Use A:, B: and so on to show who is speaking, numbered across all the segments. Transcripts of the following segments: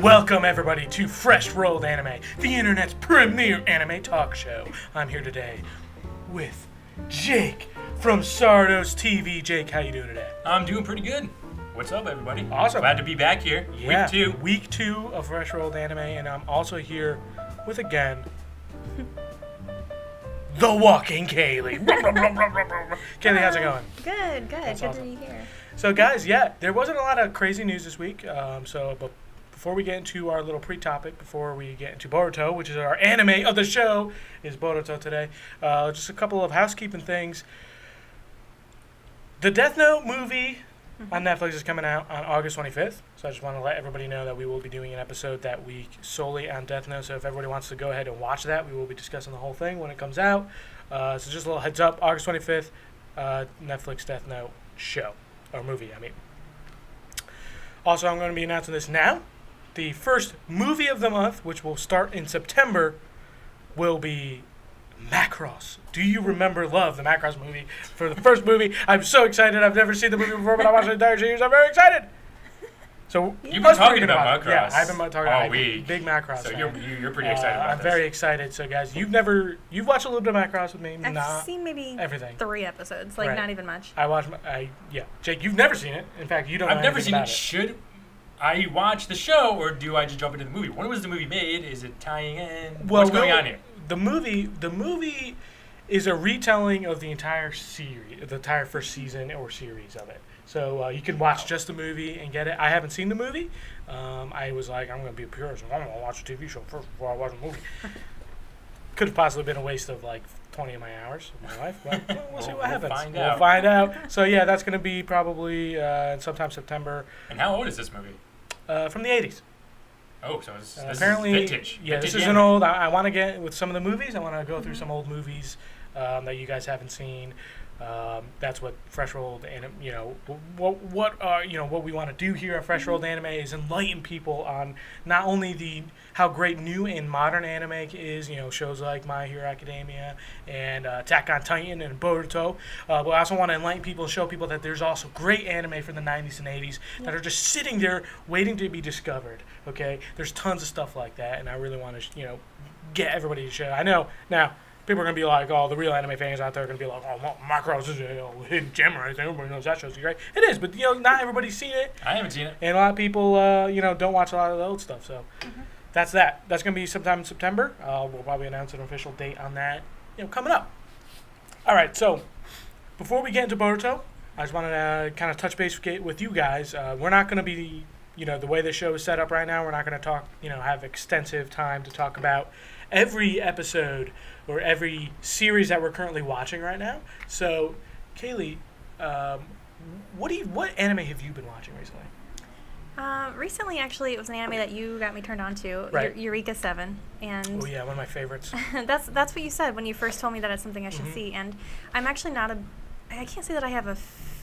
A: Welcome everybody to Fresh Rolled Anime, the internet's premier anime talk show. I'm here today with Jake from Sardos TV. Jake, how you doing today?
B: I'm doing pretty good. What's up, everybody?
A: Awesome.
B: Glad to be back here.
A: Yeah,
B: Week 2.
A: Week 2 of Fresh Rolled Anime, and I'm also here with, again, the walking Kaylee. Kaylee, how's it going?
C: Good.
A: That's
C: Good
A: awesome.
C: to be here.
A: So guys, there wasn't a lot of crazy news this week, but before we get into our little pre-topic, before we get into Boruto, which is our anime of the show, is Boruto today, just a couple of housekeeping things. The Death Note movie on Netflix is coming out on August 25th, so I just want to let everybody know that we will be doing an episode that week solely on Death Note, so if everybody wants to go ahead and watch that, we will be discussing the whole thing when it comes out. So just a little heads up, August 25th, Netflix Death Note show. Or movie, I mean. Also, I'm going to be announcing this now. The first movie of the month, which will start in September, will be Macross. Do you remember Love, the Macross movie? For the first movie, I'm so excited. I've never seen the movie before, but I watched the entire series. I'm very excited. So
B: You've been talking about Macross.
A: Yeah, I've been talking about
B: week.
A: Big Macross.
B: So
A: fan.
B: you're pretty excited about
A: I'm
B: this.
A: very excited. So guys, you've watched a little bit of Macross with me.
C: I've seen maybe
A: everything.
C: 3 episodes, like
A: Right.
C: not even much.
A: Jake, you've never seen it. In fact, you don't know
B: I've never
A: anything
B: seen
A: about
B: it. Should I watch the show, or do I just jump into the movie? When was the movie made? Is it tying in? What's going on here?
A: The movie is a retelling of the entire series, the entire first season or series of it. So you can watch just the movie and get it. I haven't seen the movie. I was like, I'm going to be a purist. I'm going to watch a TV show first before I watch a movie. Could have possibly been a waste of like 20 of my hours of my life. But we'll see what happens. We'll find out. So yeah, that's going to be probably sometime September.
B: And how old is this movie?
A: From the 80s.
B: Oh, so this
A: apparently,
B: is vintage.
A: Yeah,
B: vintage
A: this is an old. I want to get with some of the movies. I want to go through some old movies that you guys haven't seen. That's what Fresh Rolled and what we want to do here at Fresh Rolled Anime is enlighten people on not only how great new and modern anime is, shows like My Hero Academia and Attack on Titan and Boruto, but I also want to enlighten people and show people that there's also great anime from the 90s and 80s that are just sitting there waiting to be discovered. Okay, there's tons of stuff like that, and I really want to get everybody to show. I know now. People are going to be like, the real anime fans out there are going to be like, Macross is a hidden gem or anything. Everybody knows that show's great. It is, but, not everybody's seen it.
B: I haven't seen it.
A: And a lot of people, don't watch a lot of the old stuff. So that's that. That's going to be sometime in September. We'll probably announce an official date on that, coming up. All right, so before we get into Boruto, I just wanted to kind of touch base with you guys. We're not going to be, the way the show is set up right now, we're not going to talk, have extensive time to talk about every episode or every series that we're currently watching right now. So, Kaylee, what anime have you been watching recently?
C: Recently, actually, it was an anime that you got me turned on to,
A: right.
C: Eureka 7. And
A: oh, yeah, one of my favorites.
C: that's what you said when you first told me that it's something I should see. And I'm actually I can't say that I have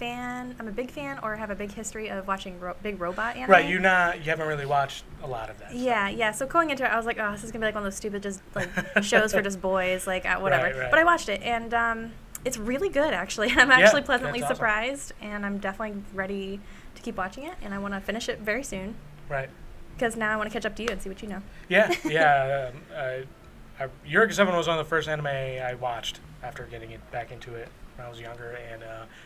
C: I'm a big fan or have a big history of watching big robot anime.
A: Right, you haven't really watched a lot of that.
C: Yeah. So going into it, I was like, this is gonna be like one of those stupid just like shows for just boys, like whatever.
A: Right.
C: But I watched it, and it's really good actually. I'm actually pleasantly surprised, and I'm definitely ready to keep watching it, and I want to finish it very soon.
A: Right.
C: Because now I want to catch up to you and see what you know.
A: Yeah. Eureka 7 was one of the first anime I watched after getting it back into it when I was younger, and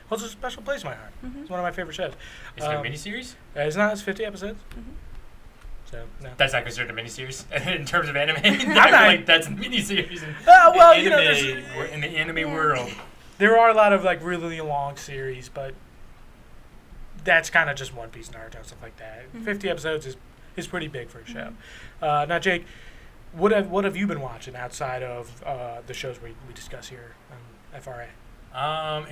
A: holds a special place in my heart. It's one of my favorite shows.
B: Is it a miniseries?
A: It's not. It's 50 episodes. So no.
B: That's not considered a miniseries in terms of anime. I feel like that's a miniseries in the anime world.
A: There are a lot of like really long series, but that's kind of just One Piece, Naruto, and stuff like that. 50 episodes is pretty big for a show. Now, Jake, what have you been watching outside of the shows we discuss here on FRA?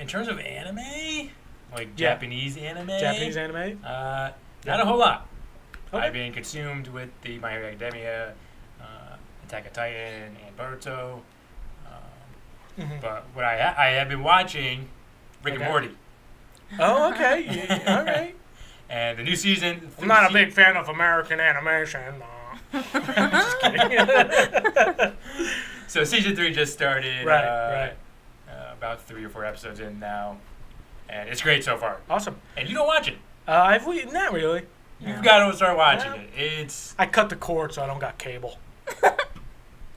B: In terms of anime, like Japanese anime. Not a whole lot. Okay. I've been consumed with the My Hero Academia, Attack on Titan, and Boruto. But what I have been watching, Rick and Morty.
A: Oh, okay. Yeah, all right.
B: And the new season.
A: I'm not a big fan of American animation. I'm just kidding.
B: So season 3 just started.
A: Right.
B: About 3 or 4 episodes in now, and it's great so far.
A: Awesome.
B: And you don't watch it.
A: Not really.
B: You've got to start watching it.
A: I cut the cord so I don't got cable.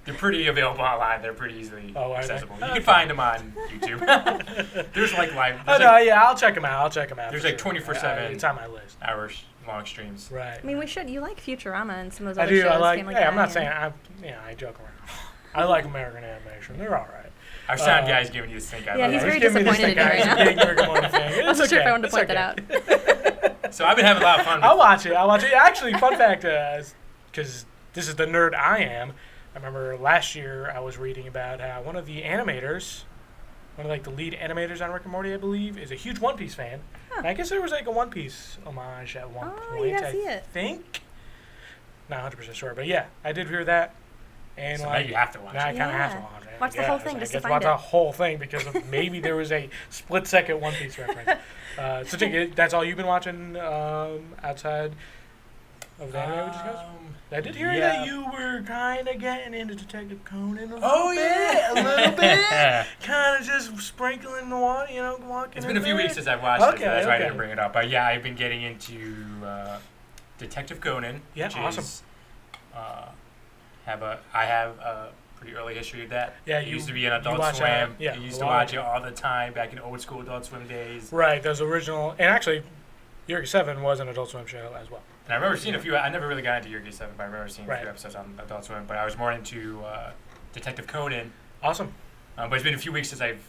B: They're pretty available online. They're pretty easily accessible. You
A: Okay.
B: can find them on YouTube. There's like live.
A: I'll check them out.
B: There's like 24/7.
A: It's on my list.
B: Hours long streams.
A: Right.
C: I mean, we should. You like Futurama and some of those other
A: I do.
C: shows.
A: I like.
C: Family
A: Hey, I'm
C: Guy
A: not
C: and-
A: saying I joke around. I like American animation. They're all right.
B: Our sound guy's giving you the stink eye.
C: Yeah, he's very
A: giving me the
C: disappointed
A: stink
C: in you
A: eye.
C: right
A: He's a big Rick and Morty fan.
C: I wasn't sure if I wanted to
A: It's
C: point that out.
B: So I've been having a lot of fun.
A: I'll watch it. Actually, fun fact, because this is the nerd I am. I remember last year I was reading about how one of the animators, one of like the lead animators on Rick and Morty, I believe, is a huge One Piece fan.
C: Huh.
A: And I guess there was like a One Piece homage at one
C: Oh,
A: point.
C: you gotta
A: I
C: see it.
A: think. Not 100% sure, but yeah, I did hear that. And
B: So now
A: like,
B: you have to watch
A: now I
B: it.
A: kind of have to
C: Yeah.
A: watch it.
C: Watch the whole
A: Yes,
C: thing
A: I
C: just
A: get
C: to
A: to
C: find
A: watch
C: it.
A: the whole thing because of maybe there was a split-second One Piece reference. So Jake, that's all you've been watching outside of the anime we discussed? I did hear that you were kind of getting into Detective Conan a little bit. A little bit. Kind of just sprinkling the water, walking
B: It's been a
A: in
B: few
A: there.
B: weeks since I've watched it, so that's why I
A: okay.
B: didn't bring it up. But yeah, I've been getting into Detective Conan.
A: Yeah,
B: which
A: awesome.
B: Is, I have a pretty early history of that.
A: Yeah,
B: it
A: you-
B: used to be an
A: you
B: Adult
A: watch
B: Swim.
A: that, yeah,
B: I used
A: a
B: to
A: lot
B: watch
A: of
B: it all the time back in old school Adult Swim days.
A: Right, those original. And actually, Eureka 7 was an Adult Swim show as well.
B: And I remember seeing a few. I never really got into Yergi 7, but I remember seeing a
A: Right.
B: few episodes on Adult Swim. But I was more into Detective Conan.
A: Awesome.
B: But it's been a few weeks since I've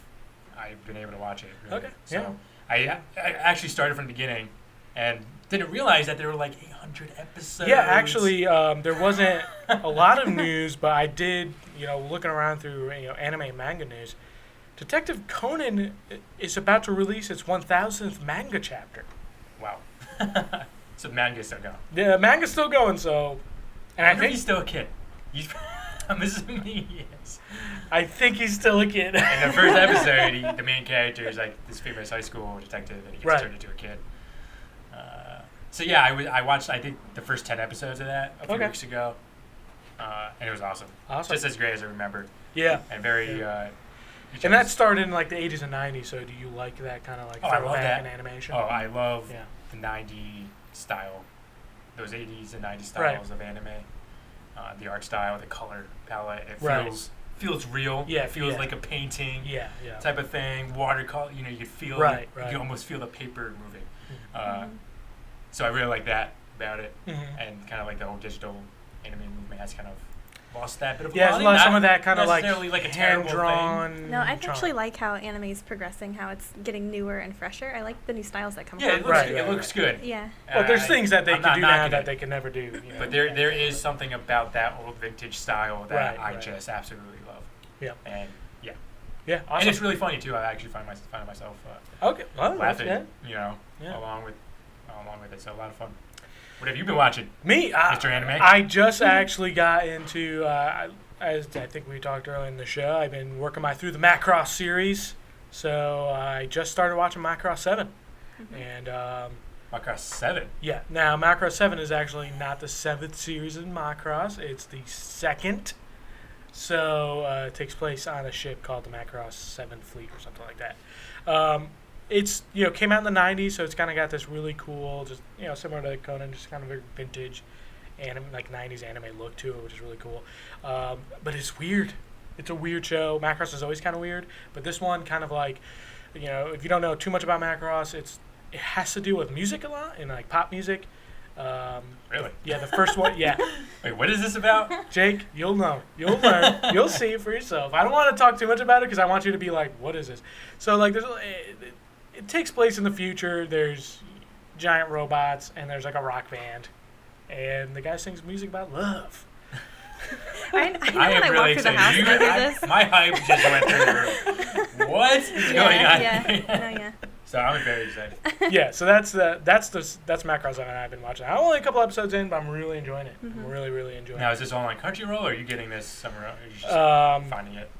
B: been able to watch it. Really.
A: Okay,
B: So I actually started from the beginning, and didn't realize that there were like 800 episodes.
A: Yeah, actually, there wasn't a lot of news, but I did, looking around through anime and manga news, Detective Conan is about to release its 1,000th manga chapter.
B: Wow. So the manga's still going.
A: The manga's still going, so, and
B: I
A: I think
B: he's still a kid. I'm assuming he is.
A: I think he's still a kid.
B: In the first episode, the main character is like this famous high school detective, and he gets turned into a kid. So yeah, I did the first 10 episodes of that a few weeks ago, and it was awesome.
A: Awesome.
B: Just as great as I remember.
A: Yeah.
B: And very.
A: And that started in like the 80s and 90s, so do you like that kind of like
B: I love
A: throwback
B: that.
A: in animation?
B: Oh, I love
A: Yeah.
B: the 90s style, those 80s and 90s styles of anime. The art style, the color palette, it feels real.
A: Yeah,
B: it feels like a painting.
A: Yeah.
B: Type of thing. Watercolor, you could feel
A: Right.
B: You can almost feel the paper moving.
A: Mm-hmm.
B: So I really like that about it,
A: Mm-hmm.
B: and kind of like the whole digital anime movement has kind of lost that bit of
A: Yeah,
B: quality.
A: it's
B: Not
A: some of that kind of like
B: necessarily like a terrible thing.
A: hand-drawn.
C: No, I
A: charm.
C: actually like how anime is progressing, how it's getting newer and fresher. I like the new styles that come
B: Yeah,
C: out.
B: it looks, it looks good.
C: Yeah.
A: Well, there's things that they
B: I'm
A: can
B: not
A: do now
B: knocking
A: that
B: it.
A: they can never do.
B: But there is something about that old vintage style that I
A: Right.
B: just absolutely love.
A: Yeah.
B: And
A: Yeah, awesome.
B: and it's really funny too. I actually find myself
A: okay. Well, that's
B: laughing,
A: good. Yeah.
B: along with it. So a lot of fun. What have you been watching?
A: Me,
B: Mr. Anime?
A: I just actually got into, as I think we talked earlier in the show, I've been working through the Macross series. So I just started watching Macross 7. And
B: Macross 7.
A: yeah, now Macross 7 is actually not the 7th series in Macross, it's the 2nd. So it takes place on a ship called the Macross 7 Fleet or something like that. It's came out in the 90s, so it's kind of got this really cool, just similar to Conan, just kind of a vintage anime, like 90s anime look to it, which is really cool. But it's weird. It's a weird show. Macross is always kind of weird, but this one kind of like, if you don't know too much about Macross, it has to do with music a lot and like pop music.
B: Really?
A: Yeah, the first one. Yeah.
B: Wait, what is this about?
A: Jake, you'll know. You'll learn. You'll see it for yourself. I don't want to talk too much about it because I want you to be like, what is this? So, like, it takes place in the future. There's giant robots, and there's, like, a rock band. And the guy sings music about love.
C: I know
B: I
C: when
B: am
C: I
B: really
C: walk through the
B: excited.
C: house and I hear this.
B: My hype just went through the roof. What is going on?
C: Yeah.
B: So I'm very excited.
A: Yeah, so that's Macross that I've been watching. I'm only a couple episodes in, but I'm really enjoying it. I'm really, really enjoying
B: Now,
A: it.
B: is this all on Crunchyroll, or are you getting this somewhere else? Or are you just finding it?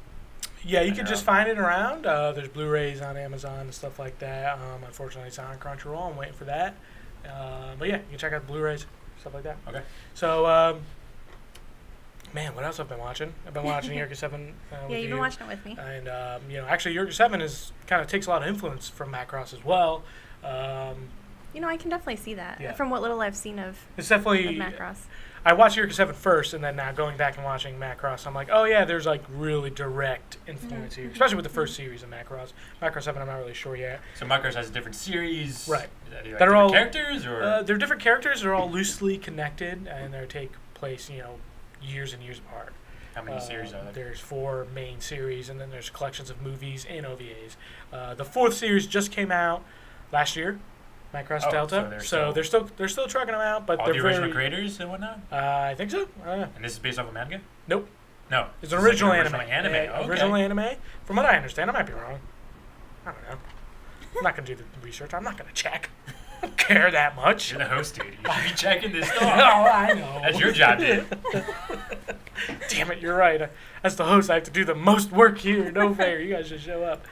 A: Yeah, you
B: on
A: can
B: your
A: just
B: own?
A: find it around. There's Blu-rays on Amazon and stuff like that. Unfortunately, it's not on Crunchyroll. I'm waiting for that. But yeah, you can check out the Blu-rays, stuff like that.
B: Okay.
A: So, man, what else I've been watching? I've been watching Yerka 7 with
C: Yeah, you've been watching it with me.
A: And, actually, Yerka 7 kind of takes a lot of influence from Macross as well.
C: I can definitely see that
A: Yeah.
C: from what little I've seen of
A: It's definitely.
C: Macross.
A: I watched Eureka 7 first, and then now going back and watching Macross, I'm like, oh yeah, there's like really direct influence here, especially with the first series of Macross. Macross 7, I'm not really sure yet.
B: So Macross has a different series,
A: Right?
B: That
A: are
B: different
A: all
B: characters, or
A: they're different characters. They're all loosely connected, and they take place, years and years apart.
B: how many series are there?
A: There's 4 main series, and then there's collections of movies and OVAs. The 4th series just came out last year, Macross
B: Oh,
A: Delta.
B: so
A: they're still trucking them out, but
B: All
A: they're
B: the original
A: very.
B: creators and whatnot.
A: I think so.
B: And this is based off of manga.
A: Nope.
B: No,
A: It's an
B: like
A: original
B: an
A: anime.
B: Okay.
A: Original anime. From what I understand, I might be wrong. I don't know. I'm not gonna do the research. I'm not gonna check. I don't care that much.
B: You're the host, dude. You should be checking this
A: Oh,
B: stuff.
A: I know.
B: That's your job, dude.
A: Damn it, you're right. As the host, I have to do the most work here. No fair. You guys just show up.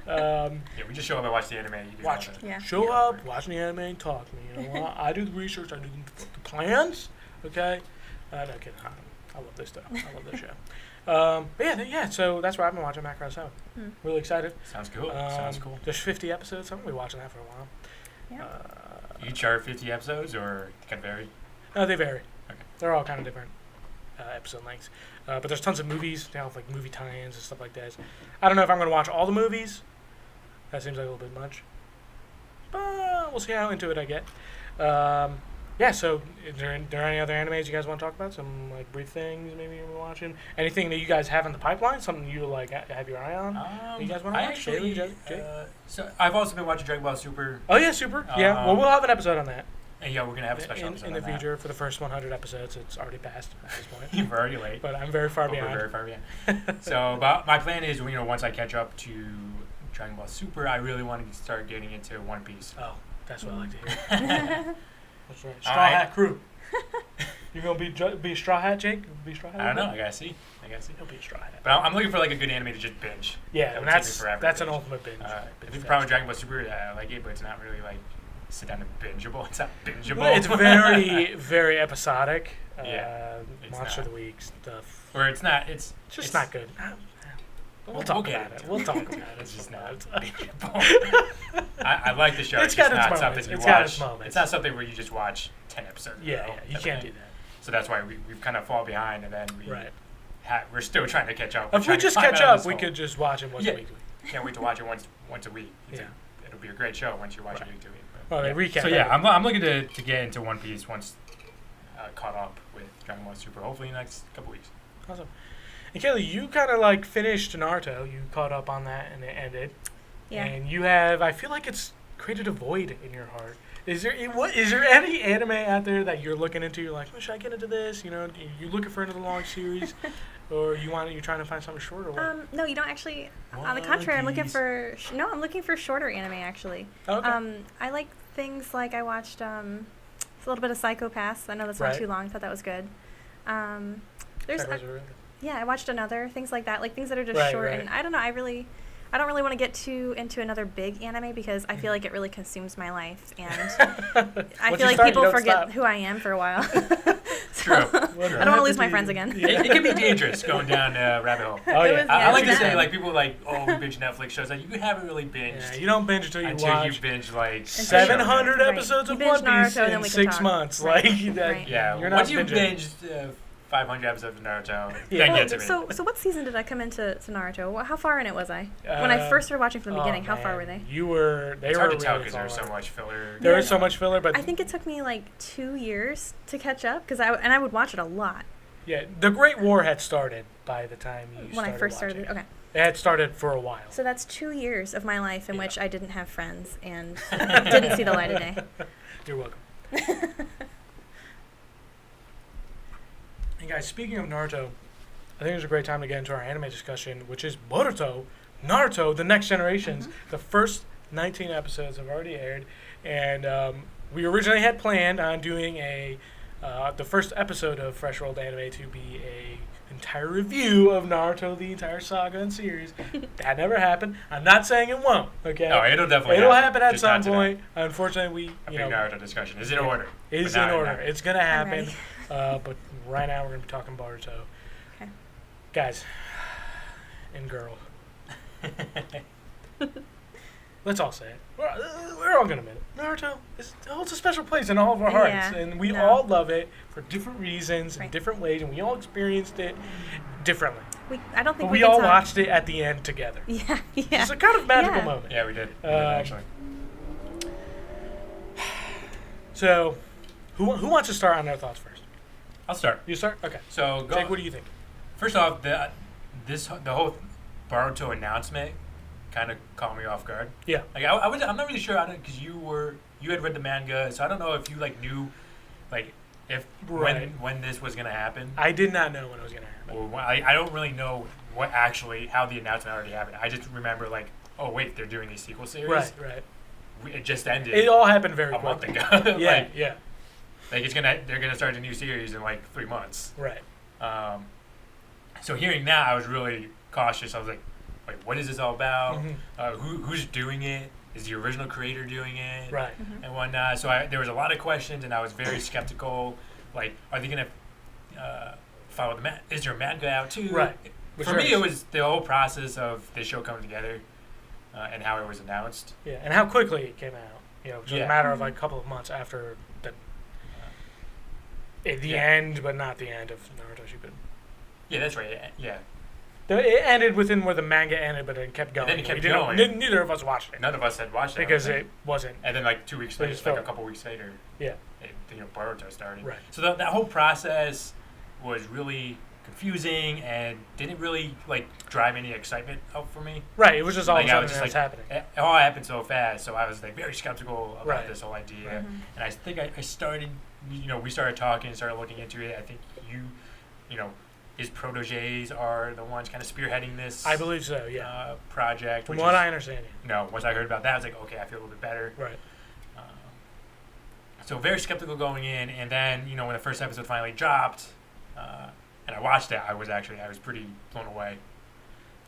B: Yeah, we just show up and watch the anime. You do
A: Watch
B: all
A: it.
B: that.
C: Yeah.
A: Show up, watch the anime, and talk to me. You know what? I do the research. I do the plans. Okay. No kidding. I love this stuff. I love this show. But yeah. So that's why I've been watching Macross 7. Really excited.
B: Sounds cool. Sounds cool.
A: There's 50 episodes. I'm gonna be watching that for a while.
C: Yeah.
B: Each are 50 episodes, or it can vary.
A: They vary.
B: Okay.
A: They're all kind of different episode lengths. But there's tons of movies. They have like movie tie-ins and stuff like that. I don't know if I'm gonna watch all the movies. That seems like a little bit much. But we'll see how into it I get. Yeah, so is there any other animes you guys want to talk about? Some like brief things maybe you're watching? Anything that you guys have in the pipeline? Something you like have your eye on? You guys want to watch?
B: Actually,
A: Jay?
B: so I've also been watching Dragon Ball Super.
A: Oh yeah, super. Yeah, well we'll have an episode on that.
B: And yeah, we're gonna have a special episode
A: in the future for the first 100 episodes. It's already passed at this point.
B: You're already late.
A: But I'm very far
B: We're
A: behind.
B: very far behind. So, but my plan is, once I catch up to Dragon Ball Super, I really want to start getting into One Piece.
A: Oh, that's what I like to hear. That's right. Straw
B: Alright.
A: Hat Crew. You gonna be a Straw Hat, Jake? Be a Straw Hat?
B: I don't know. I gotta see.
A: He'll be a Straw Hat.
B: But I'm looking for like a good anime to just binge.
A: Yeah,
B: That
A: and
B: would take me
A: that's
B: forever to
A: an
B: binge.
A: ultimate binge.
B: If the problem with Dragon Ball Super, I like it, but it's not really like sit down and bingeable. It's not bingeable.
A: Well, it's very, very episodic.
B: Yeah, it's
A: Monster
B: not.
A: of the Week stuff.
B: Or it's not. It's
A: Just not good. We'll talk about it. We'll talk about it.
B: It's just not
A: It's
B: bingeable. I like the show.
A: It's
B: It's
A: got
B: just
A: its
B: not
A: moments.
B: something you
A: It's
B: watch.
A: got its moments.
B: It's not something where you just watch 10 episodes.
A: Yeah, you can't do that.
B: So that's why we've kind of fall behind, and then we're still trying to catch up.
A: If we just catch up, we could just watch it once a week.
B: Can't wait to watch it once a week.
A: Yeah.
B: It'll be a great show once you watch it week to week.
A: Well, they recap.
B: So yeah, I'm looking to get into One Piece once caught up with Dragon Ball Super. Hopefully in the next couple weeks.
A: Awesome. And Kaylee, you kind of like finished Naruto. You caught up on that and it ended.
C: Yeah.
A: And you have, I feel like it's created a void in your heart. Is there any anime out there that you're looking into? You're like, oh, should I get into this? You looking for another long series, or you're trying to find something short or what?
C: No, you don't actually. On the contrary, I'm looking for shorter anime actually.
A: Okay.
C: I like things like I watched a little bit of Psychopaths. I know that's not too long. I thought that was good. I watched another things like that, like things that are just short. And I don't know. I don't really want to get too into another big anime because I feel like it really consumes my life, and I feel like people forget who I am for a while.
B: True.
C: I don't want to lose my friends again.
B: It can be dangerous going down a rabbit hole.
A: Oh yeah.
B: I like to say, like people like, we binge Netflix shows. Like you haven't really binged.
A: Yeah, you don't binge until you watch.
B: Binge like
A: 700 episodes of One Piece in 6 months.
C: Right.
A: Like that.
C: Right.
B: Yeah.
A: You're not
B: Once you
A: binging.
B: binged 500 episodes of Naruto,
A: Yeah.
B: then get to me.
C: So what season did I come into Naruto? How far in it was I? When I first started watching from the beginning, how far were they?
A: They were
B: It's hard to tell
A: really
B: because there's
A: far.
B: so much filler.
A: There is so much filler, but
C: I think it took me like 2 years to catch up because I would watch it a lot.
A: yeah, the Great War had started by the time you
C: When I first started.
A: watching.
C: Okay.
A: It had started for a while.
C: So that's 2 years of my life in which I didn't have friends and didn't see the light of day.
A: You're welcome. And guys, speaking of Naruto, I think it's a great time to get into our anime discussion, which is Boruto, Naruto, The Next Generations.
C: Mm-hmm.
A: The first 19 episodes have already aired, and we originally had planned on doing the first episode of Fresh Rolled Anime to be a entire review of Naruto, the entire saga and series. That never happened. I'm not saying it won't. Okay.
B: No, it'll definitely
A: happen at
B: Just
A: some
B: not today.
A: point. Unfortunately,
B: A big Naruto discussion is in order.
A: It's
B: but
A: in
B: not
A: order.
B: now.
A: It's gonna happen.
C: ready.
A: But right now we're gonna be talking Boruto.
C: Okay.
A: Guys and girl. Let's all say it. We're all gonna admit it. Naruto holds a special place in all of our hearts, and we all love it for different reasons and different ways, and we all experienced it differently.
C: I don't think
A: we all watched it at the end together.
C: Yeah.
A: It's a kind of magical moment.
B: Yeah, we did. Actually.
A: So, who wants to start on their thoughts first?
B: I'll start.
A: You start? Okay.
B: So,
A: Jake, what do you think?
B: First off, the whole Boruto announcement kind of caught me off guard.
A: Yeah.
B: Like I'm not really sure because you had read the manga, so I don't know if you knew if when this was gonna happen.
A: I did not know when it was gonna happen.
B: Well, I don't really know how the announcement already happened. I just remember oh wait, they're doing a sequel series.
A: Right.
B: It just ended.
A: It all happened very
B: a month
A: quickly.
B: ago.
A: Yeah.
B: They're gonna start a new series in 3 months.
A: Right.
B: So hearing that, I was really cautious. I was like, wait, what is this all about? Who's doing it? Is the original creator doing it?
A: Right.
B: And whatnot. So there was a lot of questions, and I was very skeptical. Are they gonna follow the manga? Is there a manga out too?
A: Right.
B: For me, it was the whole process of the show coming together and how it was announced.
A: Yeah, and how quickly it came out. Just a matter of a couple of months after the end, but not the end of Naruto Shippuden.
B: Yeah, that's right. Yeah.
A: It ended within where the manga ended, but it kept going.
B: And then it kept going.
A: Neither of us watched it.
B: None of us had watched it.
A: Because it wasn't.
B: And then 2 weeks later, a couple weeks later, Boruto started.
A: Right.
B: So that whole process was really confusing and didn't really drive any excitement up for me.
A: Right. It was just all of a sudden it was happening.
B: It all happened so fast, so I was very skeptical about this whole idea. And I think I started, we started talking, started looking into it. I think his proteges are the ones kind of spearheading this.
A: I believe so. Yeah.
B: Project.
A: From what I understand.
B: Once I heard about that, I was like, okay, I feel a little bit better.
A: Right.
B: So very skeptical going in, and then when the first episode finally dropped, and I watched it, I was pretty blown away.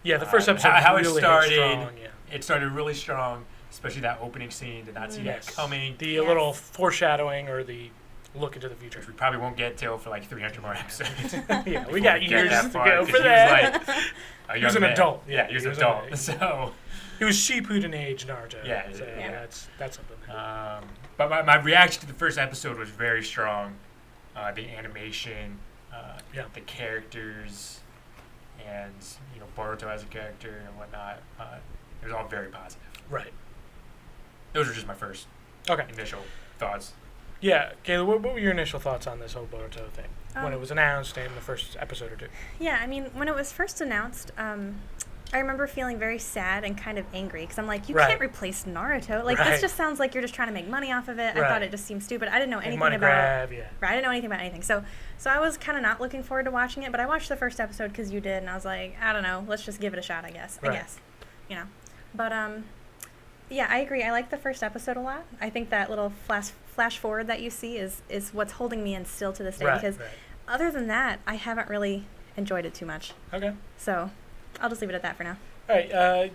A: Yeah, the first episode
B: how
A: really
B: it started.
A: Strong,
B: It started really strong, especially that opening scene. Did not see that coming.
A: The little foreshadowing or the look into the future.
B: Which we probably won't get till for 300 more episodes.
A: Yeah, we got years to go for that.
B: He was
A: an adult.
B: Yeah, he was an adult. So
A: he was Shippuden age Naruto.
B: Yeah,
A: so that's something.
B: But my reaction to the first episode was very strong. The animation, the characters, and Boruto as a character and whatnot. It was all very positive.
A: Right.
B: Those were just my first initial thoughts.
A: Yeah, Kayla, what were your initial thoughts on this whole Boruto thing when it was announced in the first episode or two?
C: Yeah, I mean, when it was first announced, I remember feeling very sad and kind of angry because I'm like, you can't replace Naruto. This just sounds like you're just trying to make money off of it. I thought it just seemed stupid. I didn't know anything about
A: grab,
C: Right, I didn't know anything about anything. So I was kind of not looking forward to watching it, but I watched the first episode because you did, and I was like, I don't know, let's just give it a shot, I guess. But yeah, I agree. I like the first episode a lot. I think that little flash forward that you see is what's holding me in still to this day because other than that, I haven't really enjoyed it too much.
A: Okay.
C: So I'll just leave it at that for now.
A: All right.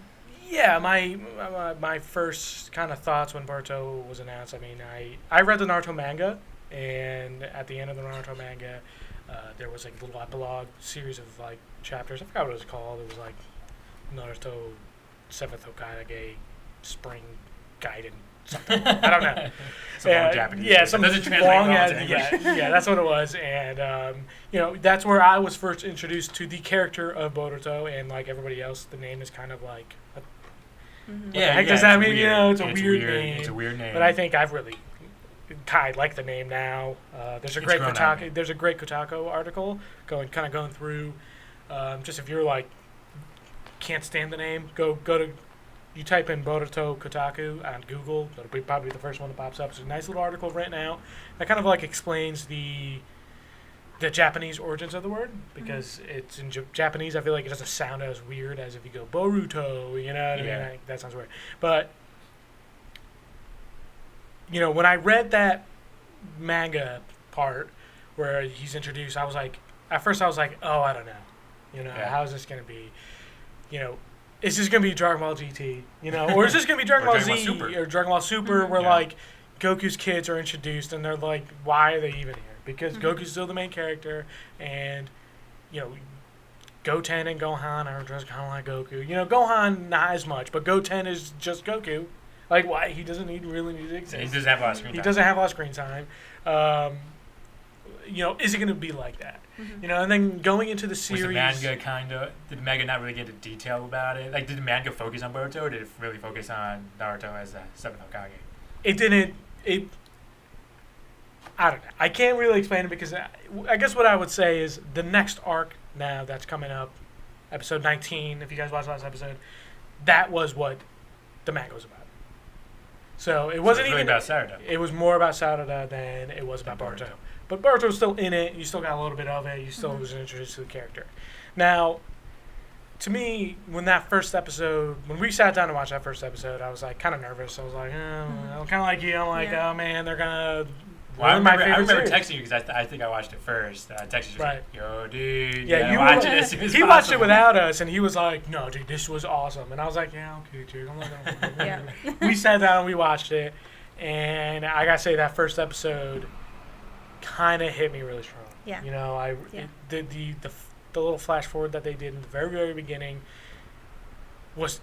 A: Yeah, my first kind of thoughts when Boruto was announced. I mean, I read the Naruto manga, and at the end of the Naruto manga, there was a little epilogue series of chapters. I forgot what it was called. It was Naruto 7th Hokage Spring Gaiden something. I don't know.
B: Some long Japanese.
A: Yeah, some
B: doesn't translate well to
A: English. Yeah, that's what it was. And that's where I was first introduced to the character of Boruto, and like everybody else, the name is kind of like. What the heck does that mean? It's a weird name.
B: It's a weird name.
A: But I think I've really kind of like the name now. There's a great Kotaku article going through. Just if you're can't stand the name, go to. You type in Boruto Kotaku on Google. That'll be probably the first one that pops up. It's a nice little article right now that kind of explains the Japanese origins of the word because it's in Japanese. I feel like it doesn't sound as weird as if you go Boruto. You know what I mean? That sounds weird. But when I read that manga part where he's introduced, I was like, at first I was like, oh, I don't know. How is this going to be? Is this going to be Dragon Ball GT? Or is this going to be Dragon Ball Z or Dragon Ball Super where Goku's kids are introduced and they're like, why are they even here? Because Goku's still the main character and, Goten and Gohan are just kind of like Goku. Gohan not as much, but Goten is just Goku. Like, why he doesn't really need to exist.
B: He doesn't have a lot of screen time.
A: He doesn't have a lot of screen time. Is it going to be like that? Mm-hmm. And then going into the series...
B: Was the manga did the manga not really get into detail about it? Like, did the manga focus on Boruto, or did it really focus on Naruto as a seventh Hokage?
A: It didn't... I don't know. I can't really explain it because I guess what I would say is the next arc now that's coming up, episode 19, if you guys watched last episode, that was what the manga was about. So it wasn't
B: really
A: even
B: about Sarada.
A: It was more about Sarada than it was about Boruto. But Boruto was still in it. You still got a little bit of it. You still was introduced to the character. Now, to me, when we sat down to watch that first episode, I was like kind of nervous. I was like, I'm kind of like you. I'm like, oh man, they're gonna.
B: Well, I remember texting you because I think I watched it first. I texted you like, yo, dude, you watch it as soon as
A: he watched it without us, and he was like, no, dude, this was awesome. And I was like, yeah, okay, dude. I'm not gonna We sat down and we watched it, and I gotta say that first episode kind of hit me really strong.
C: Yeah.
A: The little flash forward that they did in the very, very beginning was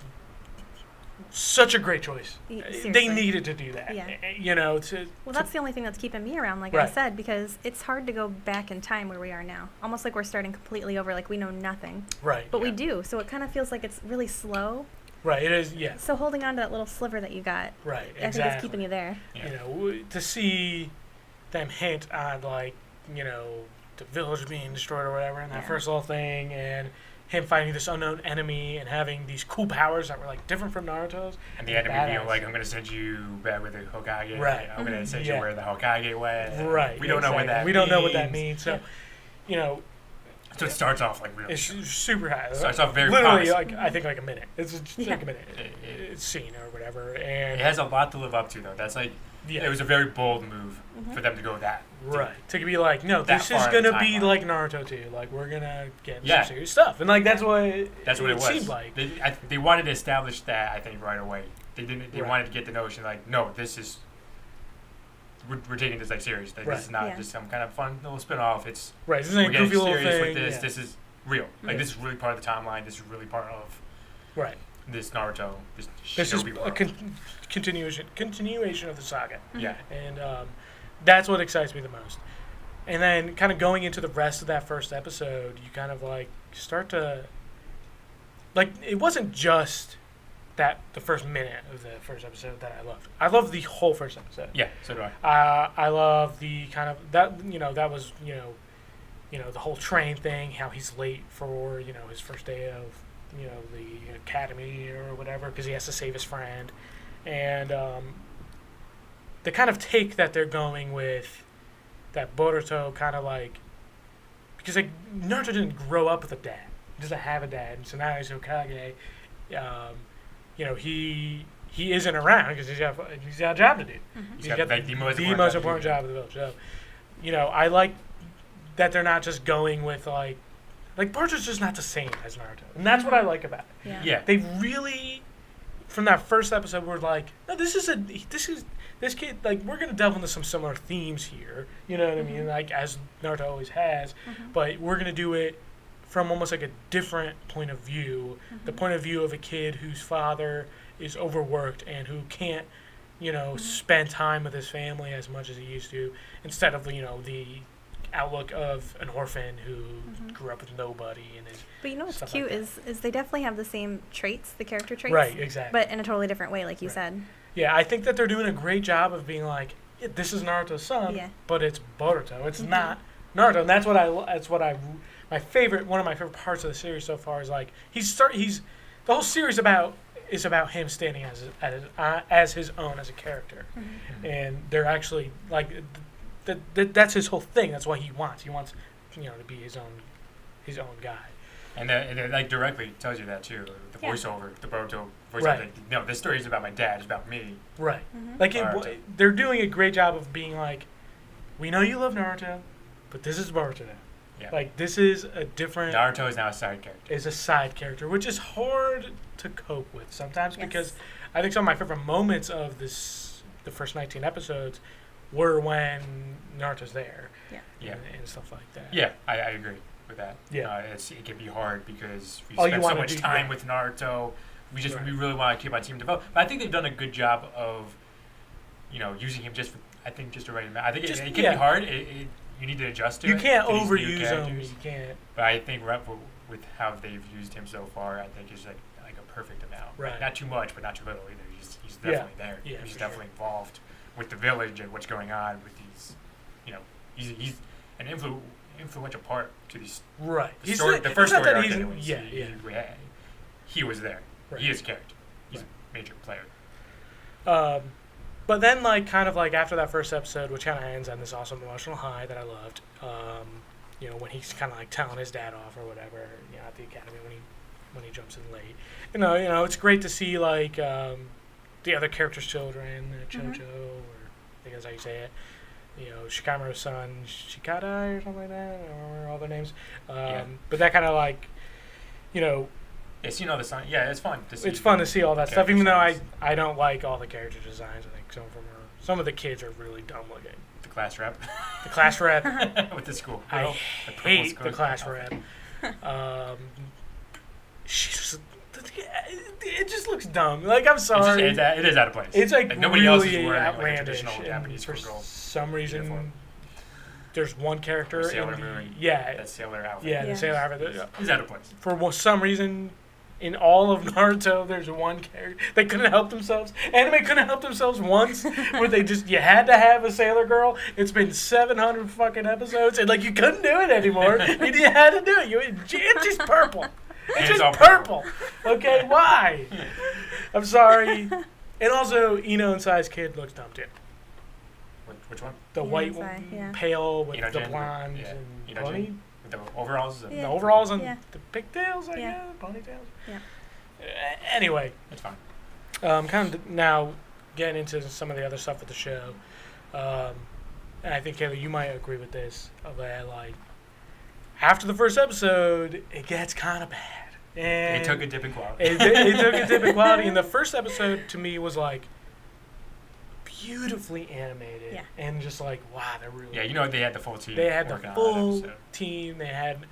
A: such a great choice. Seriously. They needed to do that.
C: Yeah. That's the only thing that's keeping me around, like I said, because it's hard to go back in time where we are now. Almost like we're starting completely over, like we know nothing.
A: Right.
C: But we do, so it kind of feels like it's really slow.
A: Right, it is, yeah.
C: So holding on to that little sliver that you got,
A: right, exactly.
C: I think it's keeping you there.
A: Yeah. To see them hint on, like, the village being destroyed or whatever, and that first little thing, and him fighting this unknown enemy and having these cool powers that were like different from Naruto's.
B: And the enemy being like, I'm going to send you back with the Hokage.
A: Right.
B: I'm going to send you where the Hokage went.
A: Right.
B: We don't know what that means.
A: We don't know what that means. So,
B: So it starts off like really.
A: It's super high. It
B: starts off very
A: literally
B: promising.
A: I think like a minute. It's just like a minute scene or whatever. And
B: it has a lot to live up to though. That's like it was a very bold move for them to go that.
A: Right. To be like, no, this is gonna be like Naruto too. Like we're gonna get some serious stuff. And like that's what it was. Seemed like.
B: They wanted to establish that, I think, right away. They wanted to get the notion like, no, this is we're taking this like serious. Like, this is not just some kind of fun little spin-off. It's
A: this is a goofy little thing.
B: With this. This is real. Like this is really part of the timeline. This is really part of this Naruto. This is a
A: continuation of the saga.
B: Yeah,
A: and that's what excites me the most. And then kind of going into the rest of that first episode, you kind of like start to like it wasn't just the first minute of the first episode that I loved. I loved the whole first episode.
B: Yeah, so do I.
A: I love the kind of that that was the whole train thing, how he's late for his first day of the academy or whatever because he has to save his friend, and the kind of take that they're going with that Boruto kind of like because like Naruto didn't grow up with a dad, he doesn't have a dad, and so now he's Hokage. He isn't around because he's got a job to do.
B: Mm-hmm. He's got the
A: most important job in the village. So, I like that they're not just going with like Boruto's just not the same as Naruto, and that's what I like about it.
B: Yeah.
A: They really, from that first episode, were like, no, this kid. Like, we're gonna delve into some similar themes here. You know what I mean? Like as Naruto always has, but we're gonna do it from almost like a different point of view, the point of view of a kid whose father is overworked and who can't, spend time with his family as much as he used to, instead of, the outlook of an orphan who grew up with nobody.
C: But what's cute like is they definitely have the same traits, the character traits.
A: Right, exactly.
C: But in a totally different way, like you said.
A: Yeah, I think that they're doing a great job of being like, this is Naruto's son, but it's Boruto. It's not Naruto, and that's what I one of my favorite parts of the series so far is like the whole series is about him standing as his own as a character, and they're actually like that's his whole thing. That's what he wants. He wants to be his own guy.
B: And it like directly tells you that too. The voiceover, the Boruto voiceover. Like, no, this story is about my dad. It's about me.
A: Right. Like they're doing a great job of being like, we know you love Naruto, but this is Boruto now. Yeah. Like this is a different.
B: Naruto is now a side character.
A: Is a side character, which is hard to cope with sometimes because I think some of my favorite moments of the first 19 episodes were when Naruto's there. And stuff like that.
B: Yeah, I agree with that.
A: Yeah,
B: it can be hard because we spend so much time with Naruto. we really want to keep on seeing him develop. But I think they've done a good job of, using him just the right amount. I think it can be hard. You need to adjust to it.
A: You can't overuse him. You can't.
B: But I think with how they've used him so far, I think it's like a perfect amount.
A: Right.
B: Not too much, but not too little either. He's definitely there.
A: Yeah,
B: he's definitely involved with the village and what's going on with these. He's an influential part to these.
A: Right.
B: The first story arc. He was there. Right. He is a character. He's a major player.
A: But then, after that first episode, which kind of ends on this awesome emotional high that I loved, when he's kind of telling his dad off or whatever, at the academy when he jumps in late. It's great to see the other characters' children, Chocho, or I think that's how you say it. Shikamaru's son, Shikadai or something like that. I don't remember all their names. But that kind of
B: it's the sign. Yeah, it's fun to see.
A: It's fun to see all that stuff, even though I don't like all the character designs. I think some of the kids are really dumb looking.
B: The class rep.
A: The class rep
B: with the school.
A: I hate the class rep. It just looks dumb. I'm sorry.
B: It is out of place.
A: It's
B: nobody
A: really
B: else is wearing
A: outlandish.
B: Traditional Japanese
A: for
B: schoolgirl
A: some reason,
B: uniform.
A: There's one character
B: Sailor Moon. That sailor outfit.
A: Yeah, the sailor outfit
B: is out of place.
A: For some reason, in all of Naruto, there's one character. They couldn't help themselves. Anime couldn't help themselves once, where you had to have a sailor girl. It's been 700 fucking episodes, and you couldn't do it anymore. You had to do it. It's just purple. It's just purple. Okay, why? I'm sorry. And also, Ino and Sai's kid looks dumb too.
B: Which one?
A: The white one, pale with the blonde and pony.
B: With the overalls?
A: The overalls and the pigtails, I guess, ponytails.
C: Yeah.
A: Anyway.
B: It's fine.
A: Kind of now getting into some of the other stuff with the show. And I think, Kayla, you might agree with this. That, after the first episode, it gets kind of bad. And
B: it took a dip in quality.
A: It took a dip in quality. And the first episode, to me, was beautifully animated.
C: Yeah.
A: And just wow, they're really...
B: Yeah, they had the full team.
A: They had the full team. They had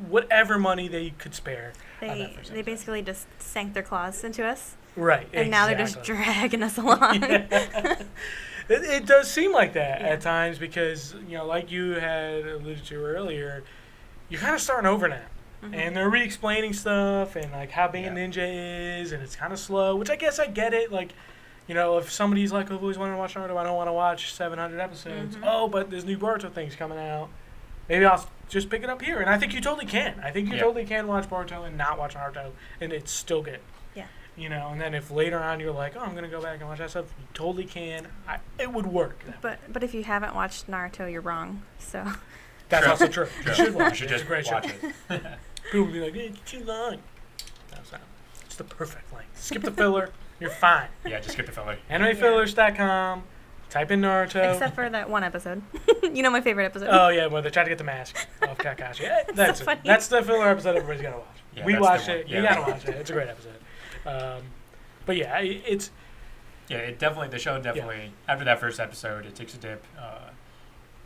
A: whatever money they could spare.
C: They basically just sank their claws into us.
A: Right.
C: And now they're just dragging us along.
A: Yeah. It does seem like that at times because, like you had alluded to earlier, you're kind of starting over now. Mm-hmm. And they're re-explaining stuff and, how being a ninja is, and it's kind of slow, which I guess I get it. If somebody's I've always wanted to watch Naruto, I don't want to watch 700 episodes. Mm-hmm. Oh, but there's new Boruto things coming out. Maybe I'll just pick it up here. And I think you totally can. I think you totally can watch Boruto and not watch Naruto, and it's still good.
C: Yeah.
A: And then if later on you're like, oh, I'm going to go back and watch that stuff, you totally can. It would work.
C: But if you haven't watched Naruto, you're wrong. So.
A: That's also true. You should watch it.
B: It's a great show.
A: People will be like, it's too long. It's the perfect length. Skip the filler. You're fine.
B: Yeah, just skip the filler.
A: AnimeFillers.com. Type in Naruto.
C: Except for that one episode. My favorite episode.
A: Oh, yeah, where they try to get the mask of Kakashi. That's
C: so
A: it. That's the filler episode everybody's got to watch.
B: Yeah,
A: we watched it. You got to watch it. It's a great episode. But yeah, it's...
B: Yeah, the show definitely, after that first episode, it takes a dip.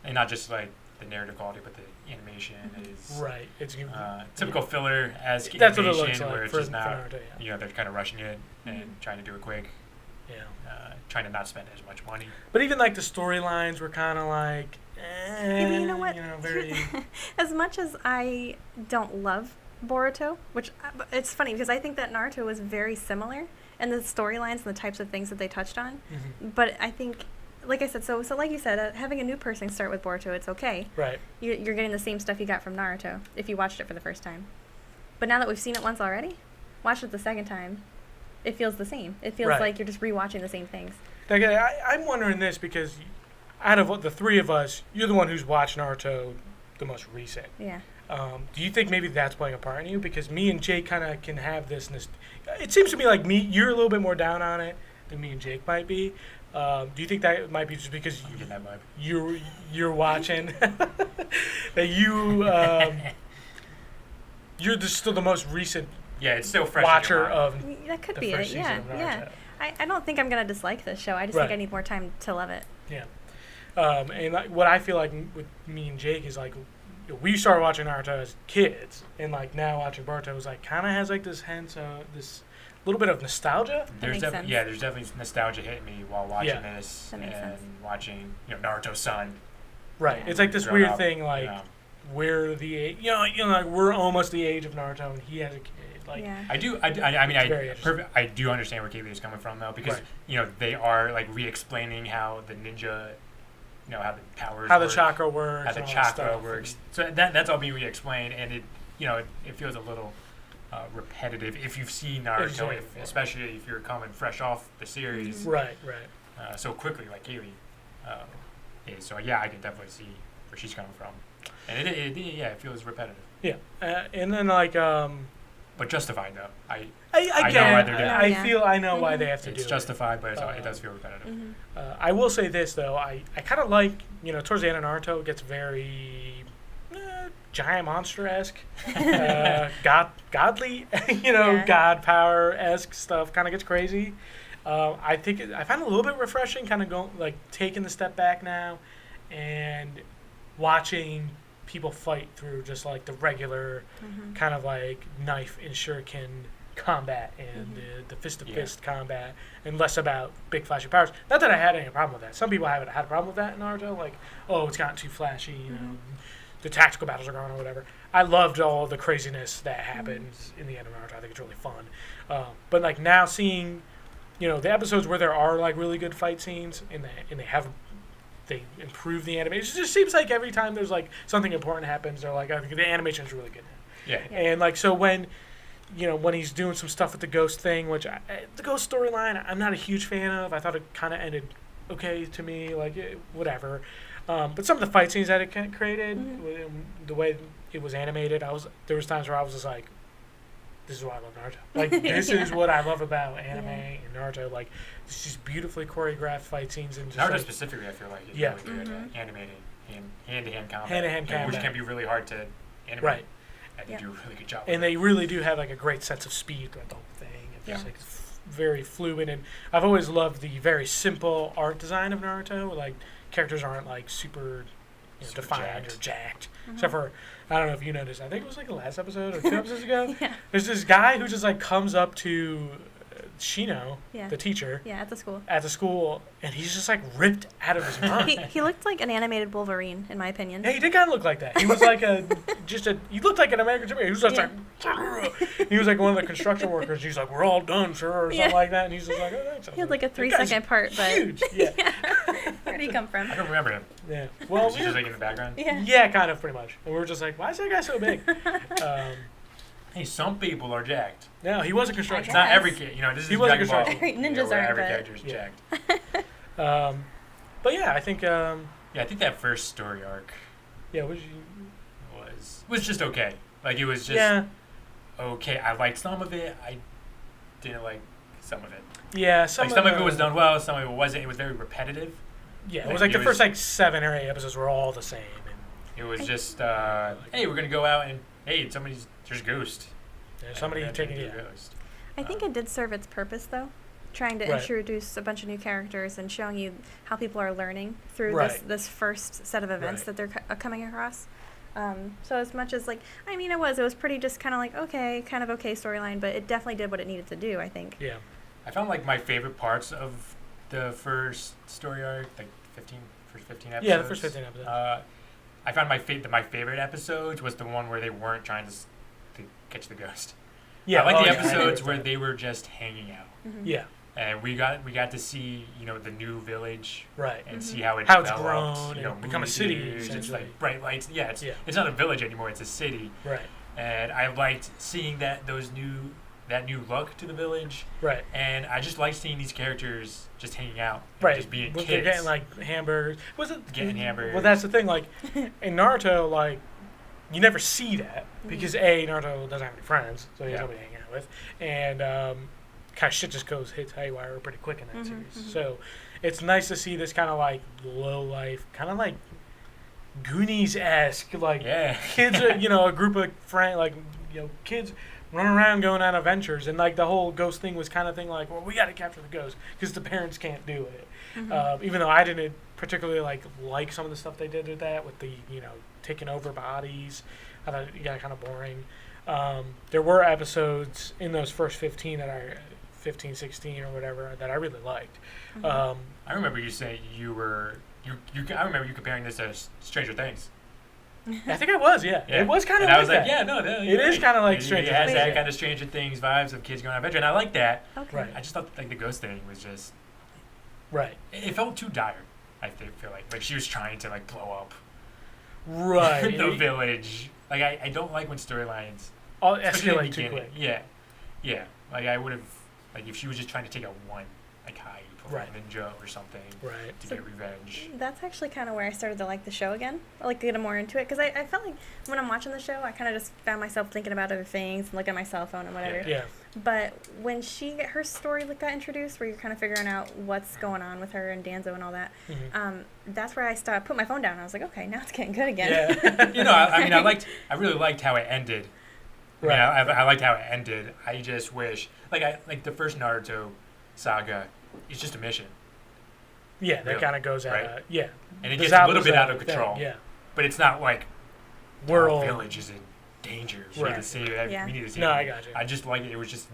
B: And not just, the narrative quality, but the animation is...
A: Right. It's
B: typical filler as
A: that's
B: animation,
A: what it looks like
B: where it's just not...
A: Naruto,
B: they're kind of rushing it and trying to do it quick.
A: Yeah.
B: Trying to not spend as much money.
A: But even the storylines were kind of
C: yeah, but you know what?
A: Very...
C: As much as I don't love Boruto, which it's funny because I think that Naruto was very similar in the storylines and the types of things that they touched on. Mm-hmm. But I think, like I said, so like you said, having a new person start with Boruto, it's okay.
A: Right.
C: You're getting the same stuff you got from Naruto if you watched it for the first time. But now that we've seen it once already, watch it the second time. It feels the same. It feels like you're just rewatching the same things.
A: Okay, I'm wondering this because out of the three of us, you're the one who's watched Naruto the most recent.
C: Yeah.
A: Do you think maybe that's playing a part in you? Because me and Jake kind of can have this. It seems to me like you're a little bit more down on it than me and Jake might be. Do you think that might be just because you're watching that you're still the most recent
B: it's still fresh
A: watcher of
C: that could be it. Yeah. I don't think I'm gonna dislike this show. I just think I need more time to love it.
A: Yeah. And what I feel like with me and Jake is we started watching Naruto as kids, and like now watching Boruto was like kind of has like this this little bit of nostalgia.
B: There's definitely nostalgia hitting me while watching this and
C: sense.
B: watching Naruto's son.
A: Right, it's like this weird thing like we're the age, like we're almost the age of Naruto, and he has a kid. Like
B: I do understand where Kaylee is coming from though, because they are like re-explaining how the ninja. How the powers
A: how
B: work,
A: the chakra works.
B: How the chakra works. So that's all being re-explained, and it feels a little repetitive if you've seen Naruto, especially if you're coming fresh off the series.
A: Mm-hmm. Right.
B: So quickly, like Kaylee is. So yeah, I can definitely see where she's coming from, and it feels repetitive.
A: Yeah, and then like
B: but justified though. I
A: know
B: why they're doing it.
A: I know why they have to do it.
B: It's justified, but it does feel repetitive.
C: Mm-hmm.
A: I will say this though, I kind of like towards the end of Naruto it gets very giant monster-esque, godly, god power-esque stuff kind of gets crazy. I find it a little bit refreshing, kind of going like taking the step back now, and watching people fight through just like the regular kind of like knife and shuriken combat and the fist-to-fist combat, and less about big flashy powers. Not that I had any problem with that. Some people haven't had a problem with that in Naruto, like, oh, it's gotten too flashy, the tactical battles are gone or whatever. I loved all the craziness that happens in the end of Naruto. I think it's really fun. But like now seeing, the episodes where there are like really good fight scenes and they improve the animation. It just seems like every time there's like something important happens, they're like, I think the animation's really good.
B: Yeah.
A: And like so when when he's doing some stuff with the ghost thing, which the ghost storyline I'm not a huge fan of. I thought it kind of ended okay to me, like whatever. But some of the fight scenes that it created, the way it was animated, there was times where I was just like, this is why I love Naruto. Like this is what I love about anime and Naruto. Like it's just beautifully choreographed fight scenes and just
B: Naruto
A: like,
B: specifically, I feel like is really good at animating hand-to-hand combat.
A: Hand-to-hand combat,
B: which can be really hard to animate.
A: Right.
B: And they do a really good job.
A: And they really do have like a great sense of speed throughout the whole thing. It's just like very fluid. And I've always loved the very simple art design of Naruto. Like characters aren't like super defined or jacked. Except for, I don't know if you noticed, I think it was like the last episode or 2 episodes ago. There's this guy who just like comes up to Shino, the teacher.
C: Yeah, at the
A: school, and he's just like ripped out of his mind.
C: He looked like an animated Wolverine, in my opinion.
A: Yeah, he did kind of look like that. He was like he looked like an American Superman. He was just like, he was like one of the construction workers. He's like, we're all done, sir, or something like that. And he's just like, oh, that's
C: he had like a 3-second part, but
A: huge.
C: Where'd he come from?
B: I don't remember him.
A: Yeah. Well,
B: was he just like in the background?
A: Yeah, kind of, pretty much. And we were just like, why is that guy so big?
B: Hey, some people are jacked.
A: No, he was a construction.
B: Not every kid. This is Dragon Ball.
C: Ninjas
B: where
C: aren't,
B: every character is jacked.
A: But yeah, I think.
B: I think that first story arc.
A: Yeah,
B: was just okay. Like it was just okay. I liked some of it. I didn't like some of it.
A: Yeah,
B: some of it was done well. Some of it wasn't. It was very repetitive.
A: Yeah, it was like the first 7 or 8 episodes were all the same. And
B: it was just hey, we're gonna go out and hey, there's a ghost.
A: There's somebody taking a
C: ghost. I think it did serve its purpose though, trying to introduce a bunch of new characters and showing you how people are learning through this first set of events that they're coming across. So as much as it was pretty just kind of like okay storyline, but it definitely did what it needed to do, I think.
A: Yeah.
B: I found like my favorite parts of the first story arc, like first 15 episodes.
A: Yeah, the first 15 episodes.
B: I found my favorite episodes was the one where they weren't trying to catch the ghost.
A: Yeah,
B: I like the episodes where they were just hanging out.
A: Mm-hmm. Yeah.
B: And we got to see the new village,
A: and
B: see how it's
A: grown, become a city.
B: It's like bright lights. Yeah, it's not a village anymore; it's a city.
A: Right.
B: And I liked seeing that new look to the village.
A: Right.
B: And I just like seeing these characters just hanging out, just being kids.
A: They're getting like hamburgers.
B: Getting hamburgers?
A: Well, that's the thing. Like in Naruto, you never see that because Naruto doesn't have any friends, so he has nobody to hang out with, and kind of shit just hits haywire pretty quick in that series. Mm-hmm. So it's nice to see this kind of low life, kind of like Goonies-esque, kids, a group of friends, kids running around going on adventures, and like the whole ghost thing was kind of thing like, well, we got to capture the ghost because the parents can't do it. Even though I didn't particularly like some of the stuff they did with that, with the taking over bodies, I thought it got kind of boring. There were episodes in those first 15 that are 15, 16 or whatever that I really liked.
B: I remember you saying I remember you comparing this to Stranger Things.
A: I think I was, yeah. It was kind of
B: like
A: I was like,
B: that. No,
A: it is kind of like Stranger Things.
B: It has that kind of Stranger Things vibes of kids going on adventure, and I like that.
C: Okay.
A: Right.
B: I just thought like the ghost thing was just...
A: Right.
B: It felt too dire, I feel like she was trying to like blow up
A: right.
B: the village. Like I don't like when storylines
A: escalate too quick.
B: Yeah. Like I would have, like if she was just trying to take out one like high ninja or something to get revenge.
C: That's actually kind of where I started to like the show again. I like to get more into it because I felt like when I'm watching the show, I kind of just found myself thinking about other things and looking at my cell phone and whatever.
A: Yeah.
C: But when her story got introduced, where you're kind of figuring out what's going on with her and Danzo and all that, that's where I put my phone down. I was like, okay, now it's getting good again.
B: Yeah. I really liked how it ended.
A: Right.
B: I liked how it ended. I just wish, like the first Naruto saga, it's just a mission.
A: Yeah, that kind of goes out.
B: Right?
A: Yeah.
B: And it gets a little bit out of control.
A: Yeah.
B: But it's not like
A: world
B: village is in danger. We need to see
C: Yeah.
B: We need to see
A: No, I got you.
B: I just like it was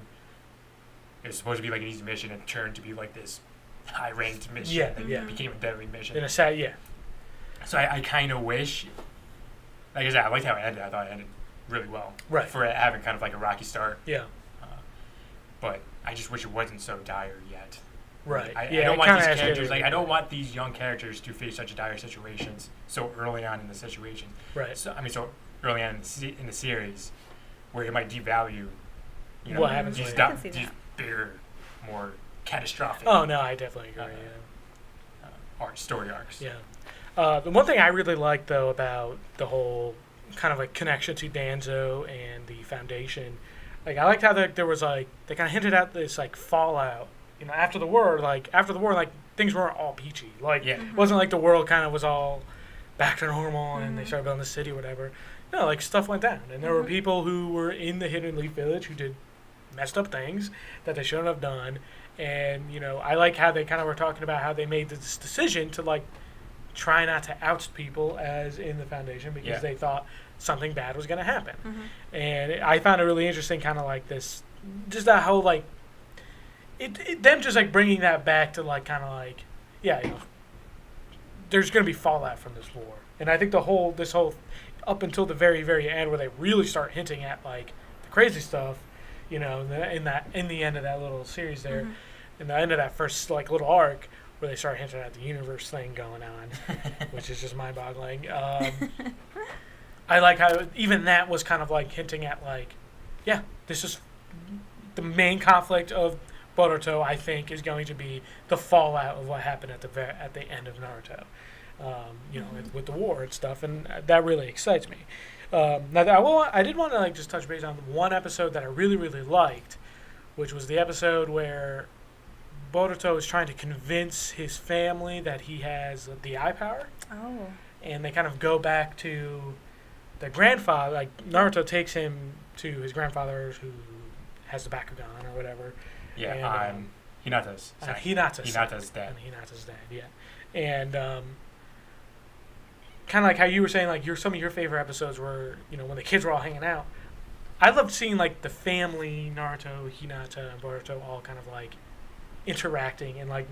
B: supposed to be like an easy mission and turned to be like this high ranked mission that became a deadly mission.
A: In a sad, yeah.
B: So I kind of wish, like I said, I liked how it ended. I thought it ended really well.
A: Right.
B: For it having kind of like a rocky start.
A: Yeah.
B: But I just wish it wasn't so dire yet.
A: Right.
B: I don't want these characters, I don't want these young characters to face such dire situations so early on in the situation.
A: Right.
B: So early on in the series, where it might devalue,
A: what happens
B: these bigger, more catastrophic.
A: Oh no, I definitely agree.
B: Story arcs.
A: Yeah. The one thing I really liked though about the whole kind of like connection to Danzo and the Foundation, like I liked how there was like they kind of hinted at this like fallout. After the war, things weren't all peachy. Like, it wasn't like the world kind of was all back to normal and they started building the city or whatever. No, like, stuff went down. And there were people who were in the Hidden Leaf Village who did messed up things that they shouldn't have done. And, I like how they kind of were talking about how they made this decision to, like, try not to oust people as in the Foundation because they thought something bad was going to happen. And I found it really interesting, kind of like this, just that whole, like, them just like bringing that back to like kind of like there's going to be fallout from this war, and I think this whole up until the very very end where they really start hinting at like the crazy stuff, in the end of that little series there, in the end of that first like little arc where they start hinting at the universe thing going on, which is just mind boggling. I like how even that was kind of like hinting at like, this is the main conflict of Boruto, I think, is going to be the fallout of what happened at the end of Naruto, with the war and stuff, and that really excites me. Now, I did want to like just touch base on one episode that I really, really liked, which was the episode where Boruto is trying to convince his family that he has the eye power.
C: Oh. And
A: they kind of go back to their grandfather. Like Naruto takes him to his grandfather who has the Bakugan or whatever.
B: Yeah, Hinata's.
A: Hinata's
B: dad.
A: Hinata's dad, yeah. And kind of like how you were saying, like some of your favorite episodes were, when the kids were all hanging out. I loved seeing like the family, Naruto, Hinata, and Boruto all kind of like interacting, and like